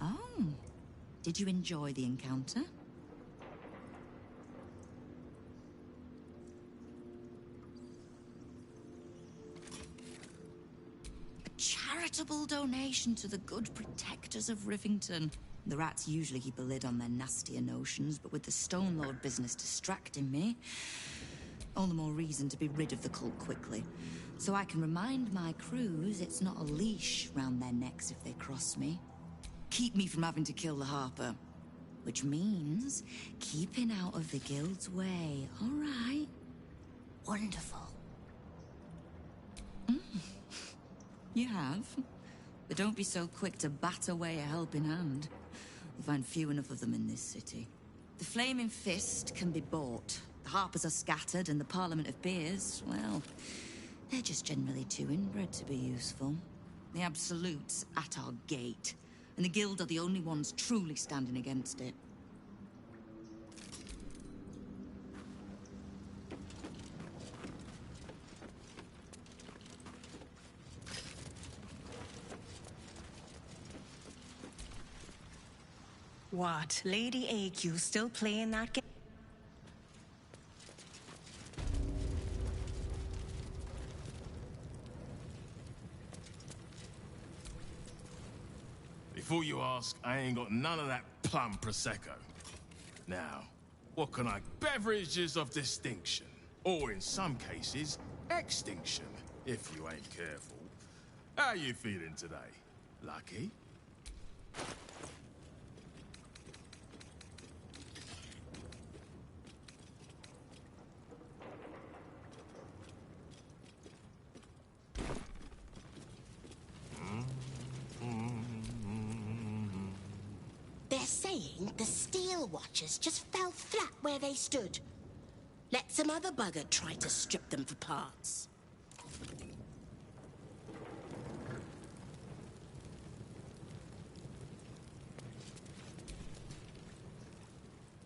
Oh. Did you enjoy the encounter? Charitable donation to the good protectors of Rivington. The rats usually keep a lid on their nastier notions, but with the Stone Lord business distracting me, all the more reason to be rid of the cult quickly. So I can remind my crews it's not a leash round their necks if they cross me. Keep me from having to kill the Harper. Which means keeping out of the guild's way, all right? Wonderful. You have. But don't be so quick to bat away a helping hand. You'll find few enough of them in this city. The Flaming Fist can be bought. The Harpers are scattered, and the Parliament of Beers, well, they're just generally too inbred to be useful. The Absolute's at our gate, and the Guild are the only ones truly standing against it. What? Lady AQ still playing that game? Before you ask, I ain't got none of that plum Prosecco. Now, what can I... Beverages of distinction. Or in some cases, extinction, if you ain't careful. How you feeling today? Lucky? They're saying the Steel Watchers just fell flat where they stood. Let some other bugger try to strip them for parts.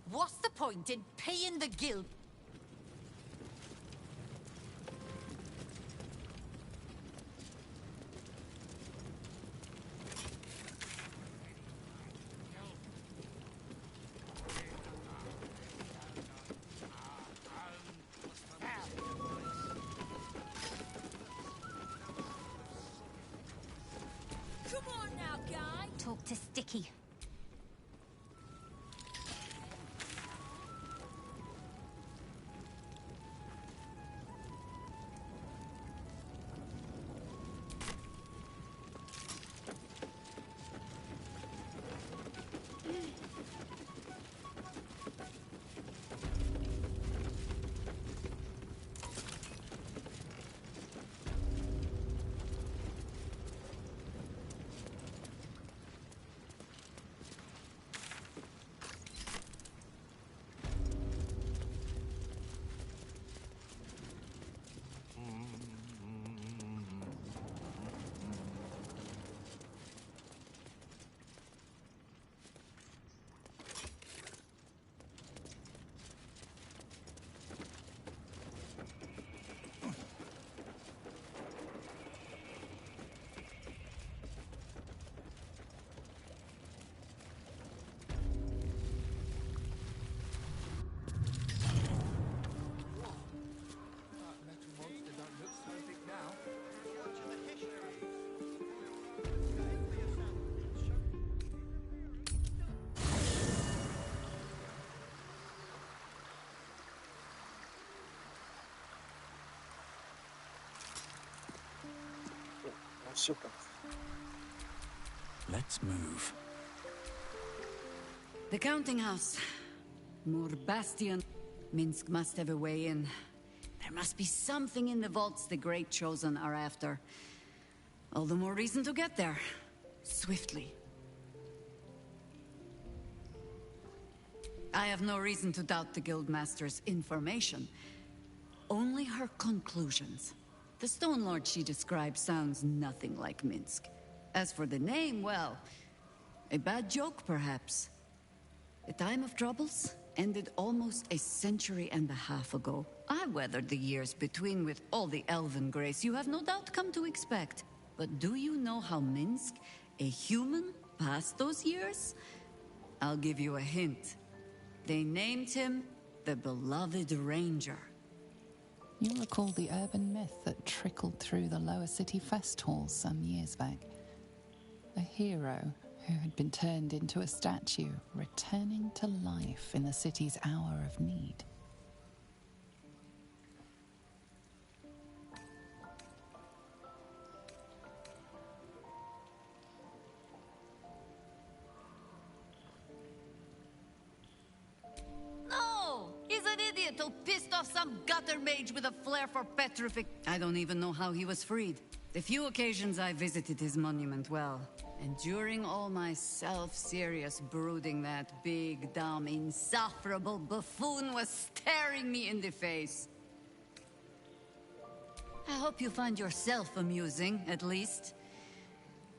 What's the point in paying the guild? Come on now, guy. Talk to Sticky. Let's move. The counting house. More bastion. Minsk must have a way in. There must be something in the vaults the Great Chosen are after. All the more reason to get there. Swiftly. I have no reason to doubt the Guildmaster's information. Only her conclusions. The Stone Lord she describes sounds nothing like Minsk. As for the name, well, a bad joke, perhaps. A time of troubles ended almost a century and a half ago. I weathered the years between with all the elven grace you have no doubt come to expect. But do you know how Minsk, a human, passed those years? I'll give you a hint. They named him the Beloved Ranger. You recall the urban myth that trickled through the lower city fest halls some years back. A hero who had been turned into a statue, returning to life in the city's hour of need. No! He's an idiot who pissed off some gutter mage with a flair for petrification. I don't even know how he was freed. The few occasions I visited his monument, well, and during all my self-serious brooding, that big, dumb, insufferable buffoon was staring me in the face. I hope you find yourself amusing, at least.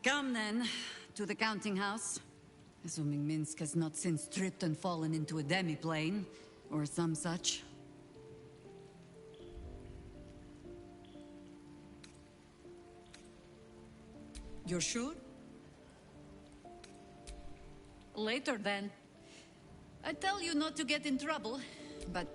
Come then, to the counting house. Assuming Minsk has not since tripped and fallen into a demi-plane, or some such. You're sure? Later, then. I tell you not to get in trouble, but...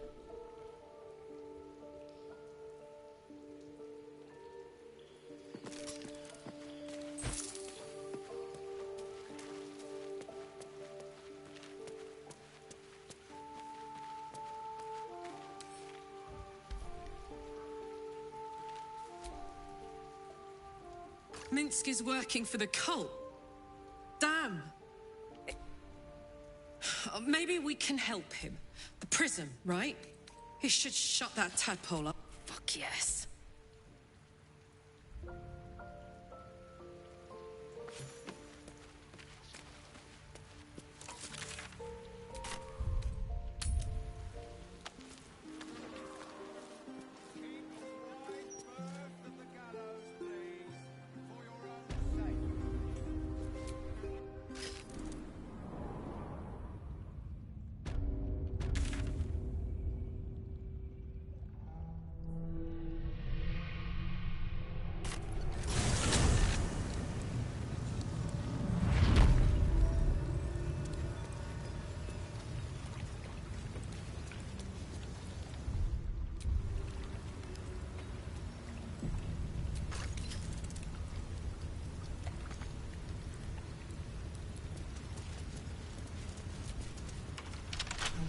Minsk is working for the cult. Damn. Maybe we can help him. The prism, right? He should shut that tadpole up. Fuck yes.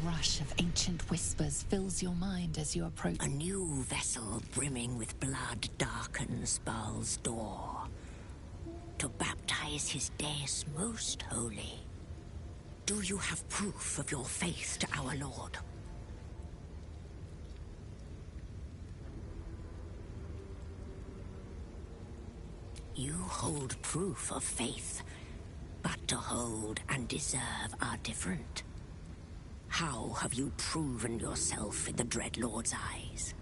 rush of ancient whispers fills your mind as you approach. A new vessel brimming with blood darkens Baal's door to baptize his deus most holy. Do you have proof of your faith to our Lord? You hold proof of faith, but to hold and deserve are different. How have you proven yourself in the Dreadlord's eyes?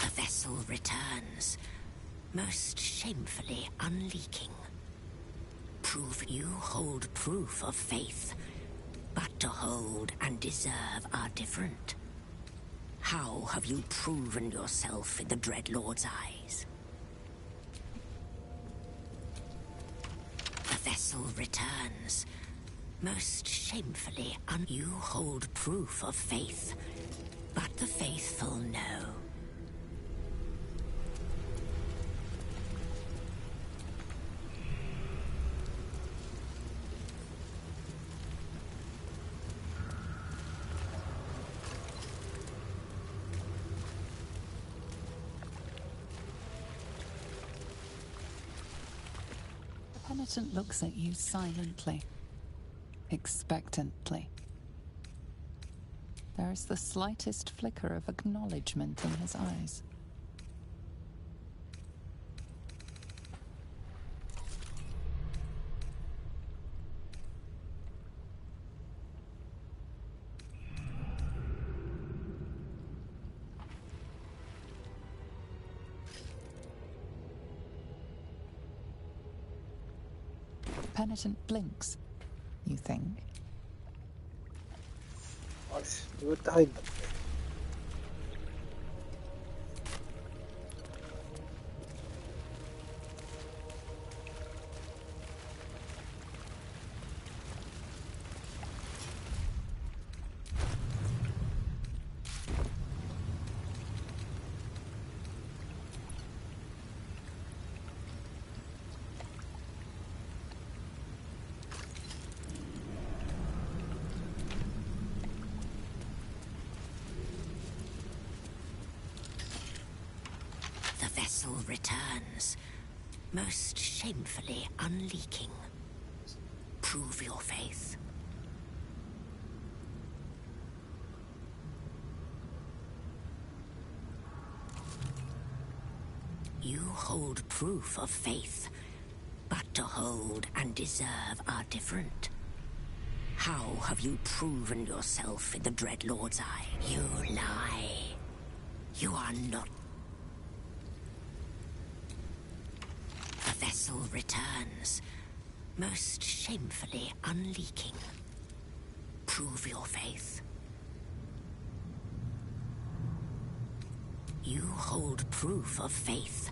The vessel returns, most shamefully unleaking. Prove you hold proof of faith, but to hold and deserve are different. How have you proven yourself in the Dreadlord's eyes? The vessel returns, most shamefully you hold proof of faith, but the faithful know. The penitent looks at you silently, expectantly. There is the slightest flicker of acknowledgement in his eyes. The penitent blinks, you think. あれ、どうやって入るんだっけ。The vessel returns, most shamefully unleaking. Prove your faith. You hold proof of faith, but to hold and deserve are different. How have you proven yourself in the Dreadlord's eye? You lie. You are not. The vessel returns, most shamefully unleaking. Prove your faith. You hold proof of faith,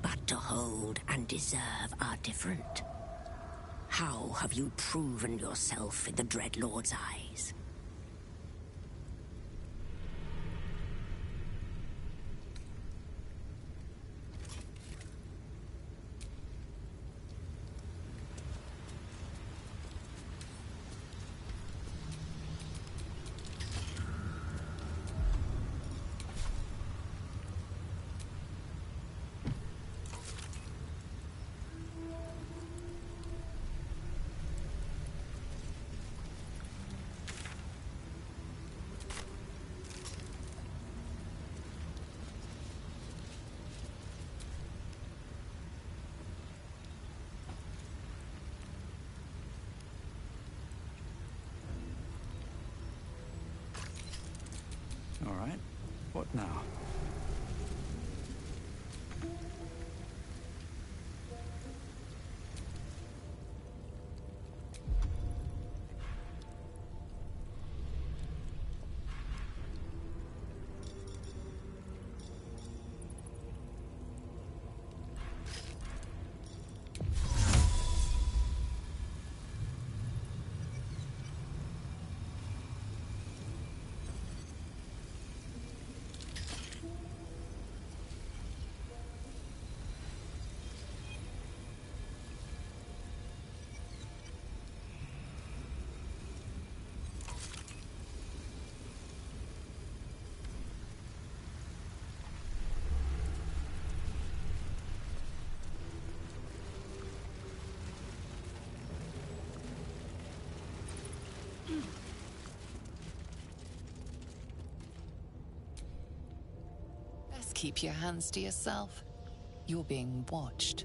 but to hold and deserve are different. How have you proven yourself in the Dreadlord's eyes? All right. What now? Best keep your hands to yourself. You're being watched.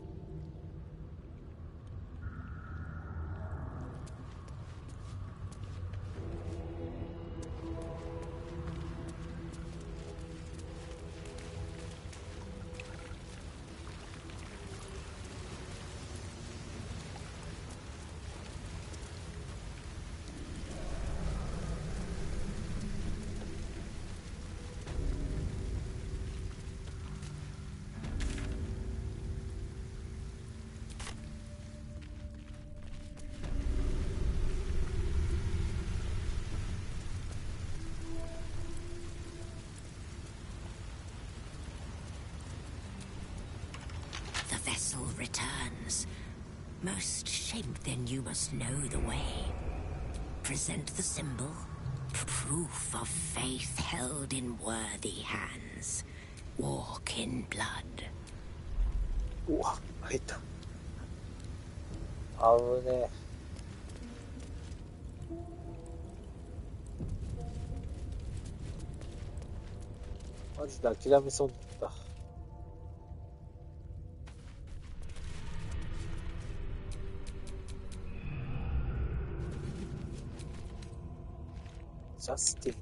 Vessel returns. Most shame, then you must know the way. Present the symbol, proof of faith held in worthy hands. Walk in blood. うわ、入った。危ねえ。マジで諦めそうになった。ジャスティン。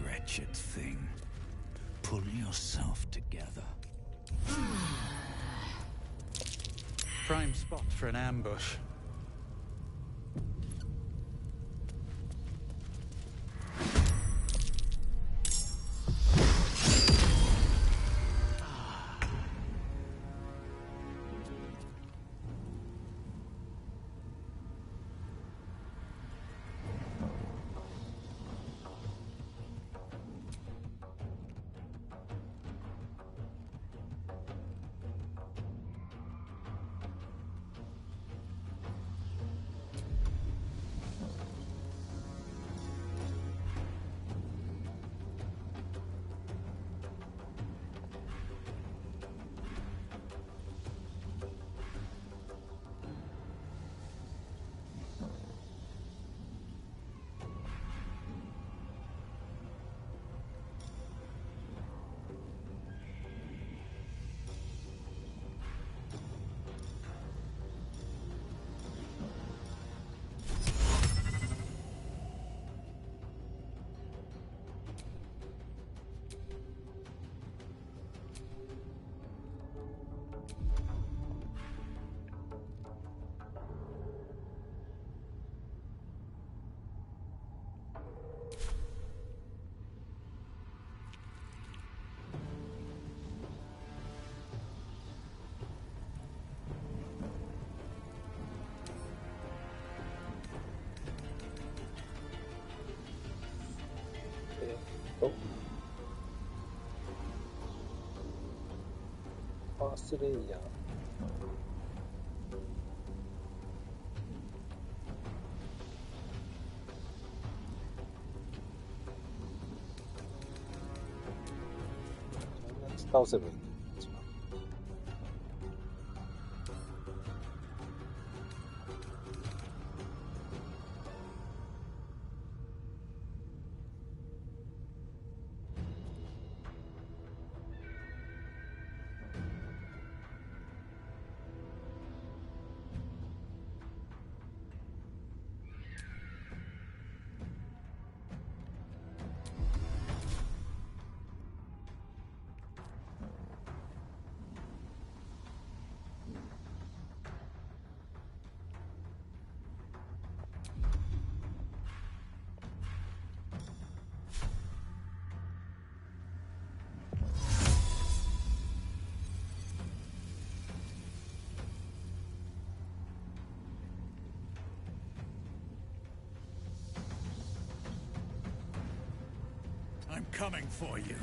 Wretched thing. Pull yourself together. Prime spot for an ambush.ファーストレイヤー。どんなやつ倒せばいいの？一番。I'm coming for you.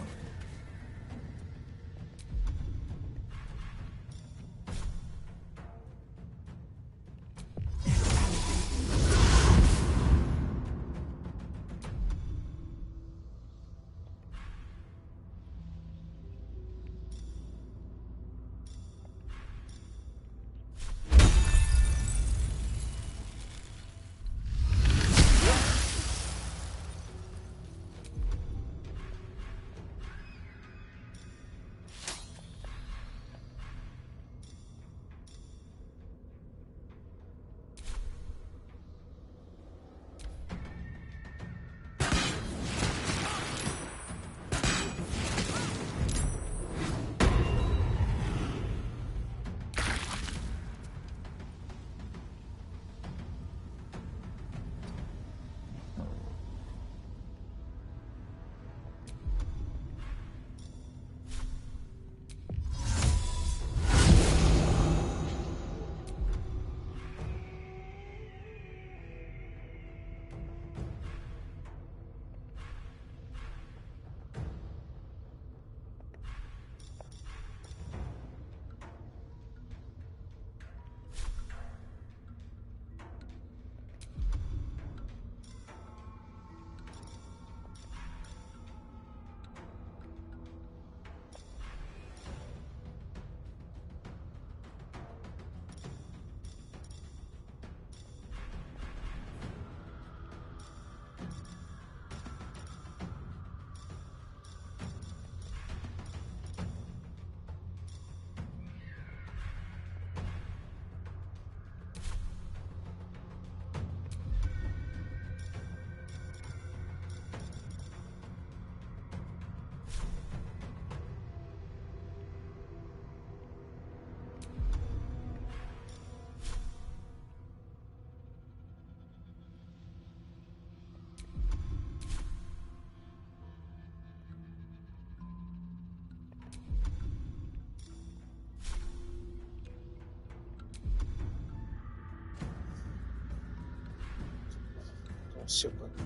うしようかな。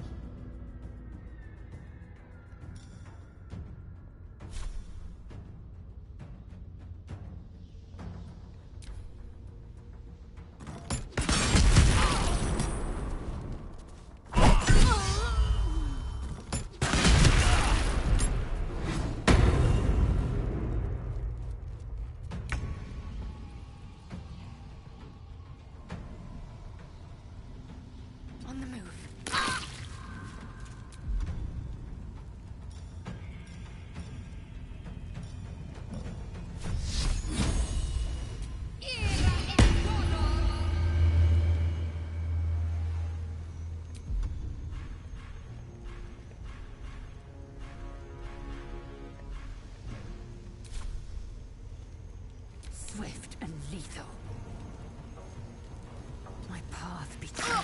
On the move. Swift and lethal. My path be true.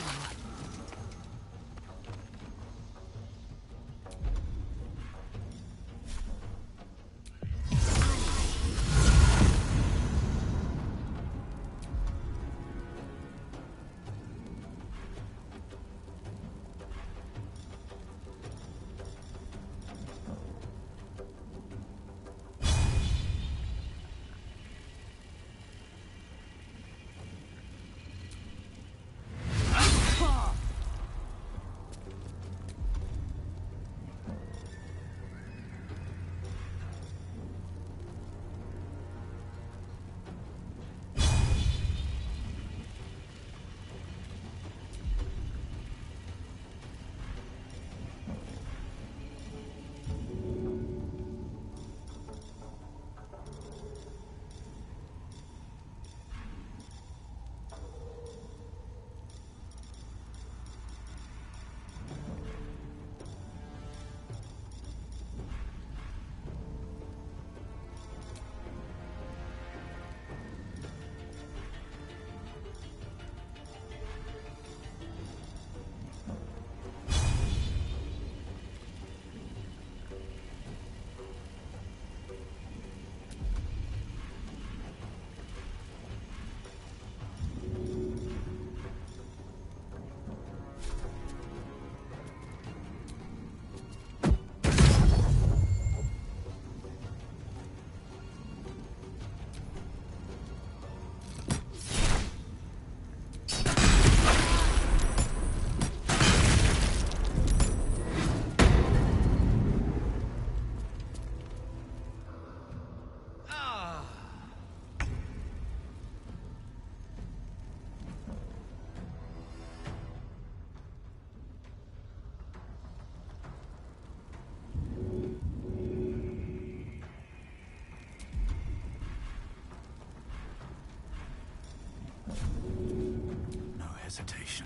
No hesitation.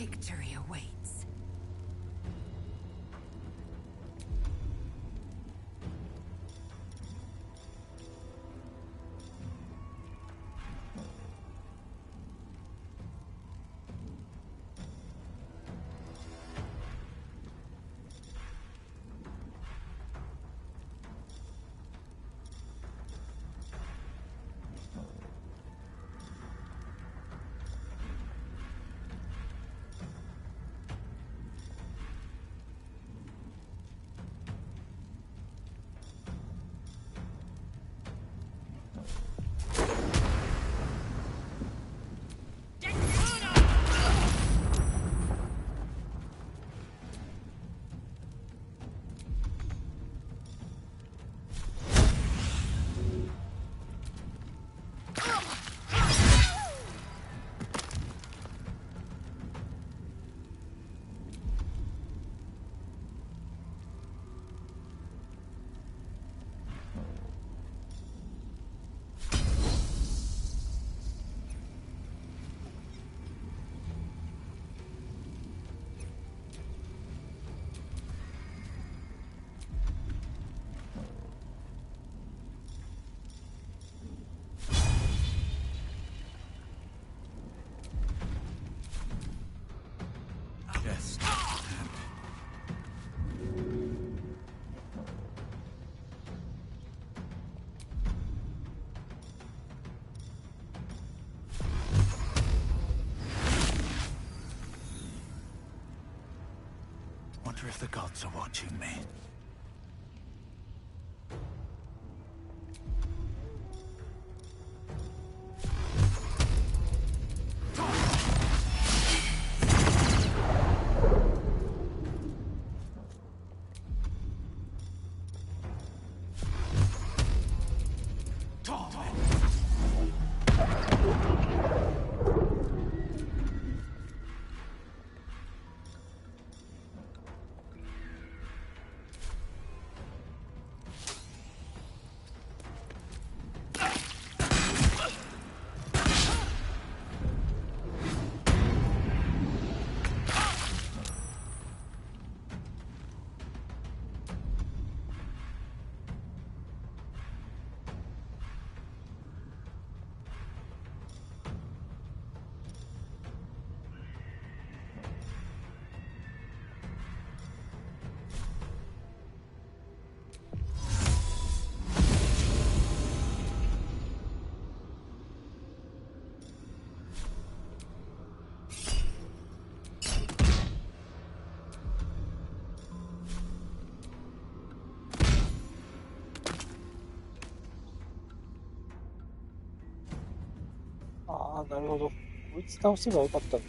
Victory awaits. Wonder if the gods are watching me.ああ、なるほど。こいつ倒せばよかったんだ。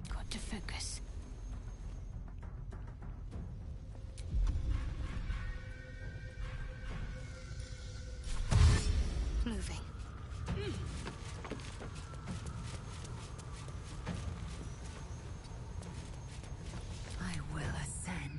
Got to focus. Moving. I will ascend.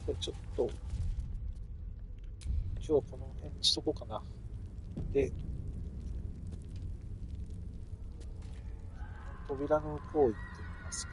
これちょっと、今日はこの辺にしとこうかな。で、扉の向こう行ってみますか。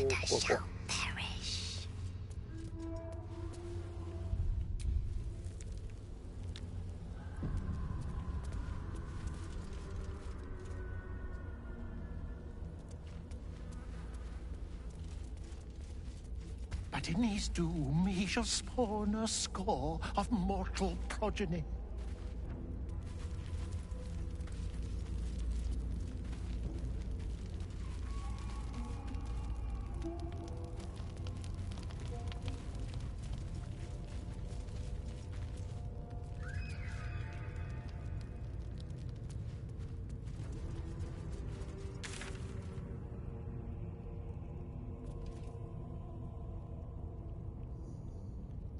shall perish. But in his doom he shall spawn a score of mortal progeny.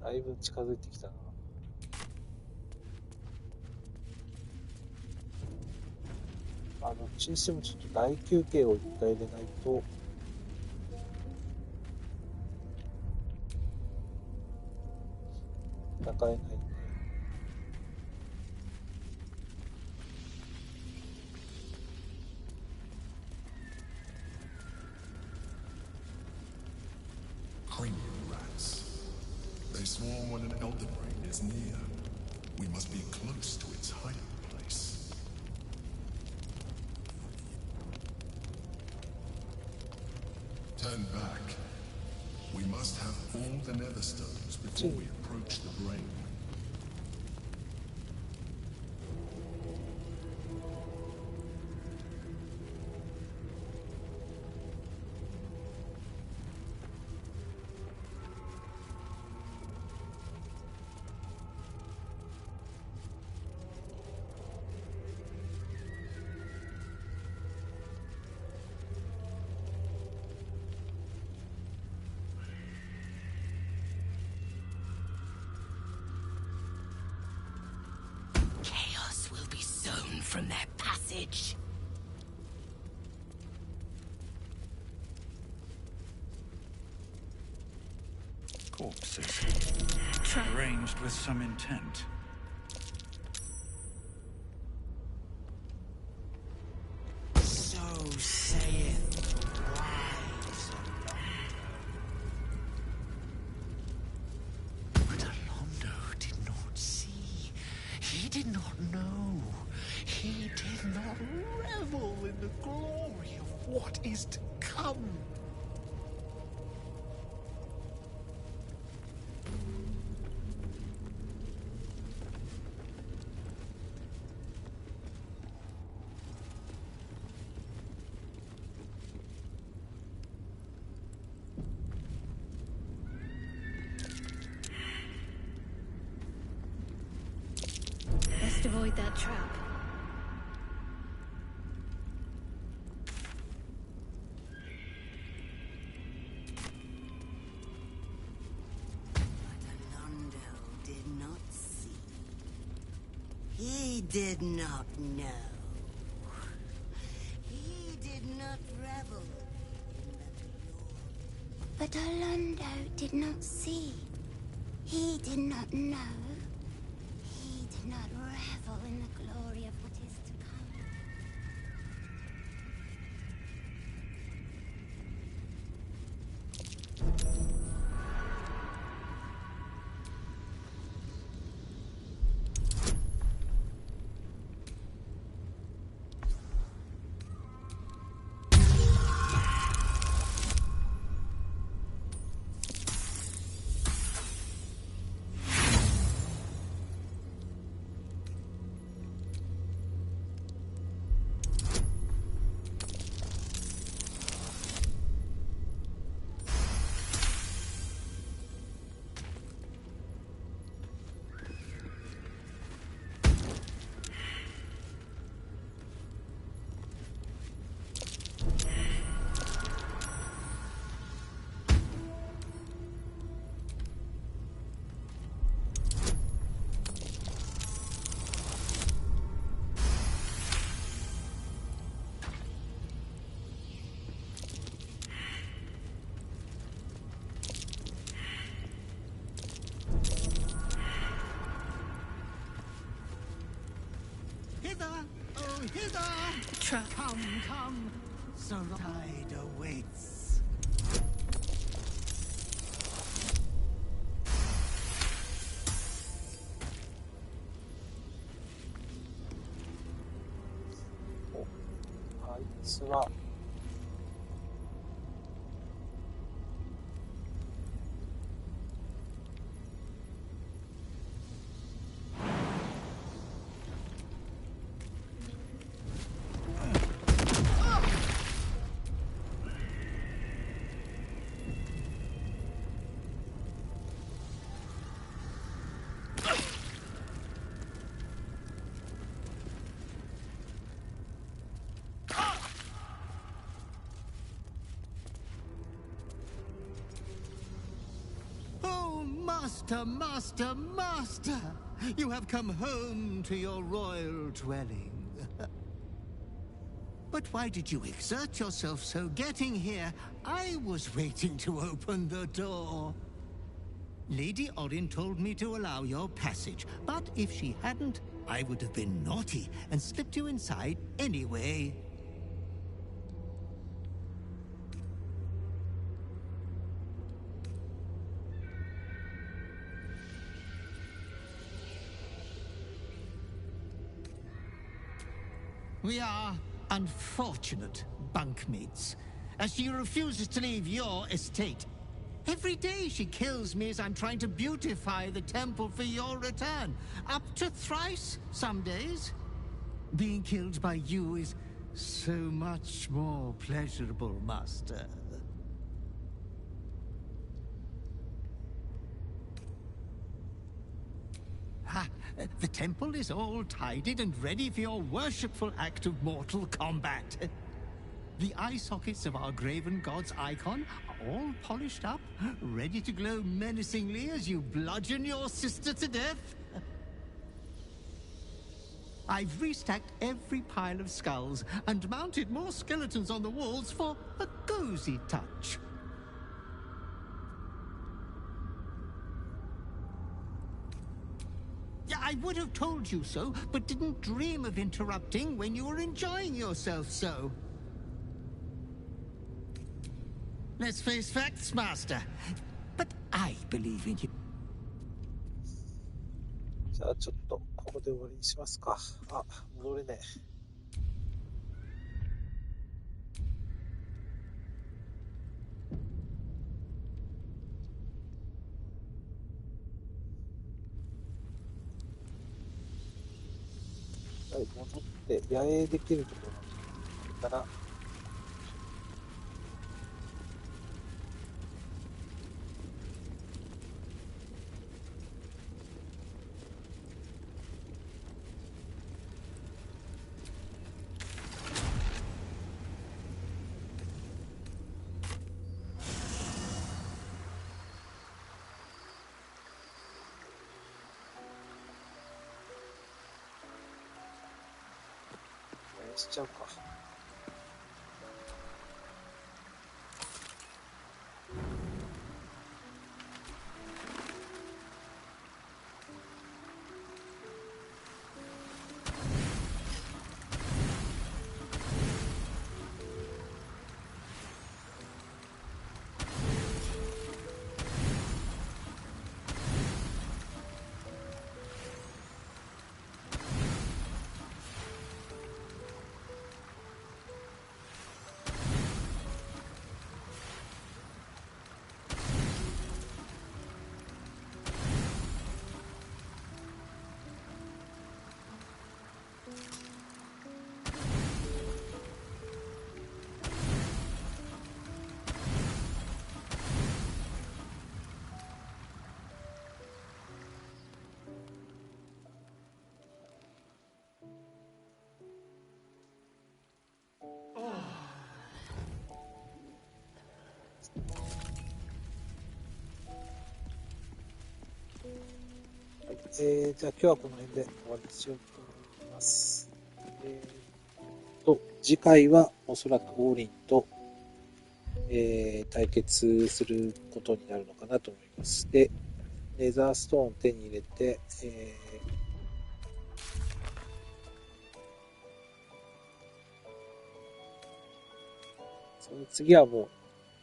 だいぶ近づいてきたな。どっちにしてもちょっと大休憩を一回入れないと戦えないんで。They swarm when an elder brain is near. We must be close to its hiding place. Turn back. We must have all the nether stones before we approach the brain. From their passage. Corpses. Arranged with some intent. So saith wise Alondo. But Alondo did not see. He did not know. He did not revel in the glory of what is to come. Best avoid that trap. He did not know. He did not revel in the glory. But Alondo did not see. He did not know. He did not revel in the glory of what is to come. Hither! Trap. Come, come! The tide awaits. つは、Master! You have come home to your royal dwelling. But why did you exert yourself so getting here? I was waiting to open the door. Lady Orin told me to allow your passage, but if she hadn't, I would have been naughty and slipped you inside anyway. We are unfortunate bunkmates, as she refuses to leave your estate. Every day she kills me as I'm trying to beautify the temple for your return. Up to thrice some days. Being killed by you is so much more pleasurable, Master. The temple is all tidied and ready for your worshipful act of mortal combat. The eye sockets of our graven god's icon are all polished up, ready to glow menacingly as you bludgeon your sister to death. I've restacked every pile of skulls and mounted more skeletons on the walls for a cozy touch. I would have told you so, but didn't dream of interrupting when you were enjoying yourself so. Let's face facts, Master. But I believe in you. じゃあちょっとここで終わりにしますか。あ、戻れねえ。戻って野営できるところかな。しちゃうか。じゃあ今日はこの辺で終わりにしようと思います。次回はおそらくオーリンと、対決することになるのかなと思います。で、ネザーストーンを手に入れて、その次はもう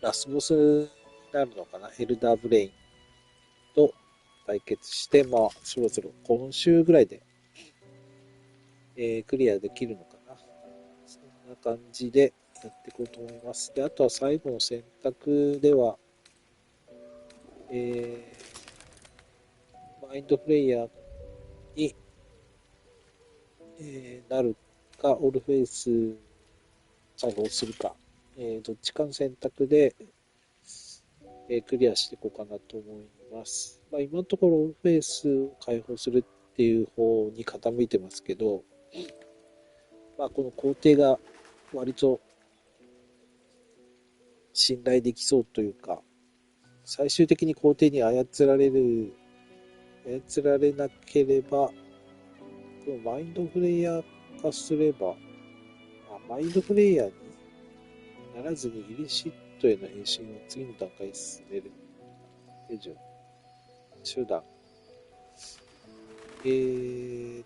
ラスボスになるのかな。エルダーブレインと対決して、まあ、そろそろ今週ぐらいで、クリアできるのかな。そんな感じでやっていこうと思います。で、あとは最後の選択では、マインドフレイヤーに、なるか、オルフェイス解放するか、どっちかの選択で、クリアしていこうかなと思います。今のところオルフェイスを解放するっていう方に傾いてますけど、この工程が割と信頼できそうというか、最終的に工程に操られなければ、このマインドフレイヤー化すれば、マインドフレイヤーにならずにイリシッドへの変身を次の段階に進める。手順。手段。で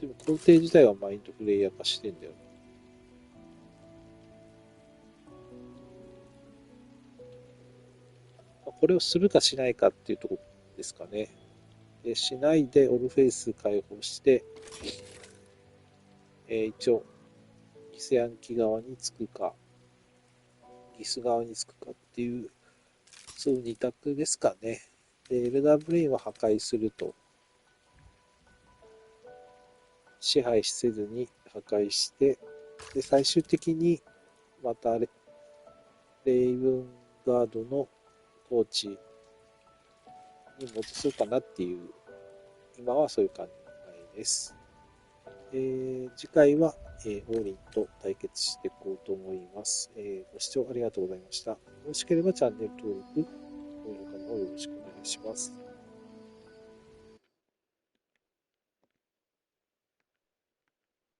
も工程自体はマインドフレイヤー化してんだよね。これをするかしないかっていうところですかね。で、しないでオルフェイス解放して、一応、ギセアンキ側につくか、ギス側につくかっていう、そういう二択ですかね。で、エルダーブレインは破壊すると。支配せずに破壊して、で、最終的に、またレイブンガードの統治に戻そうかなっていう、今はそういう考えです。次回は、オーリンと対決していこうと思います。ご視聴ありがとうございました。よろしければチャンネル登録、高評価の方よろしくお願いします。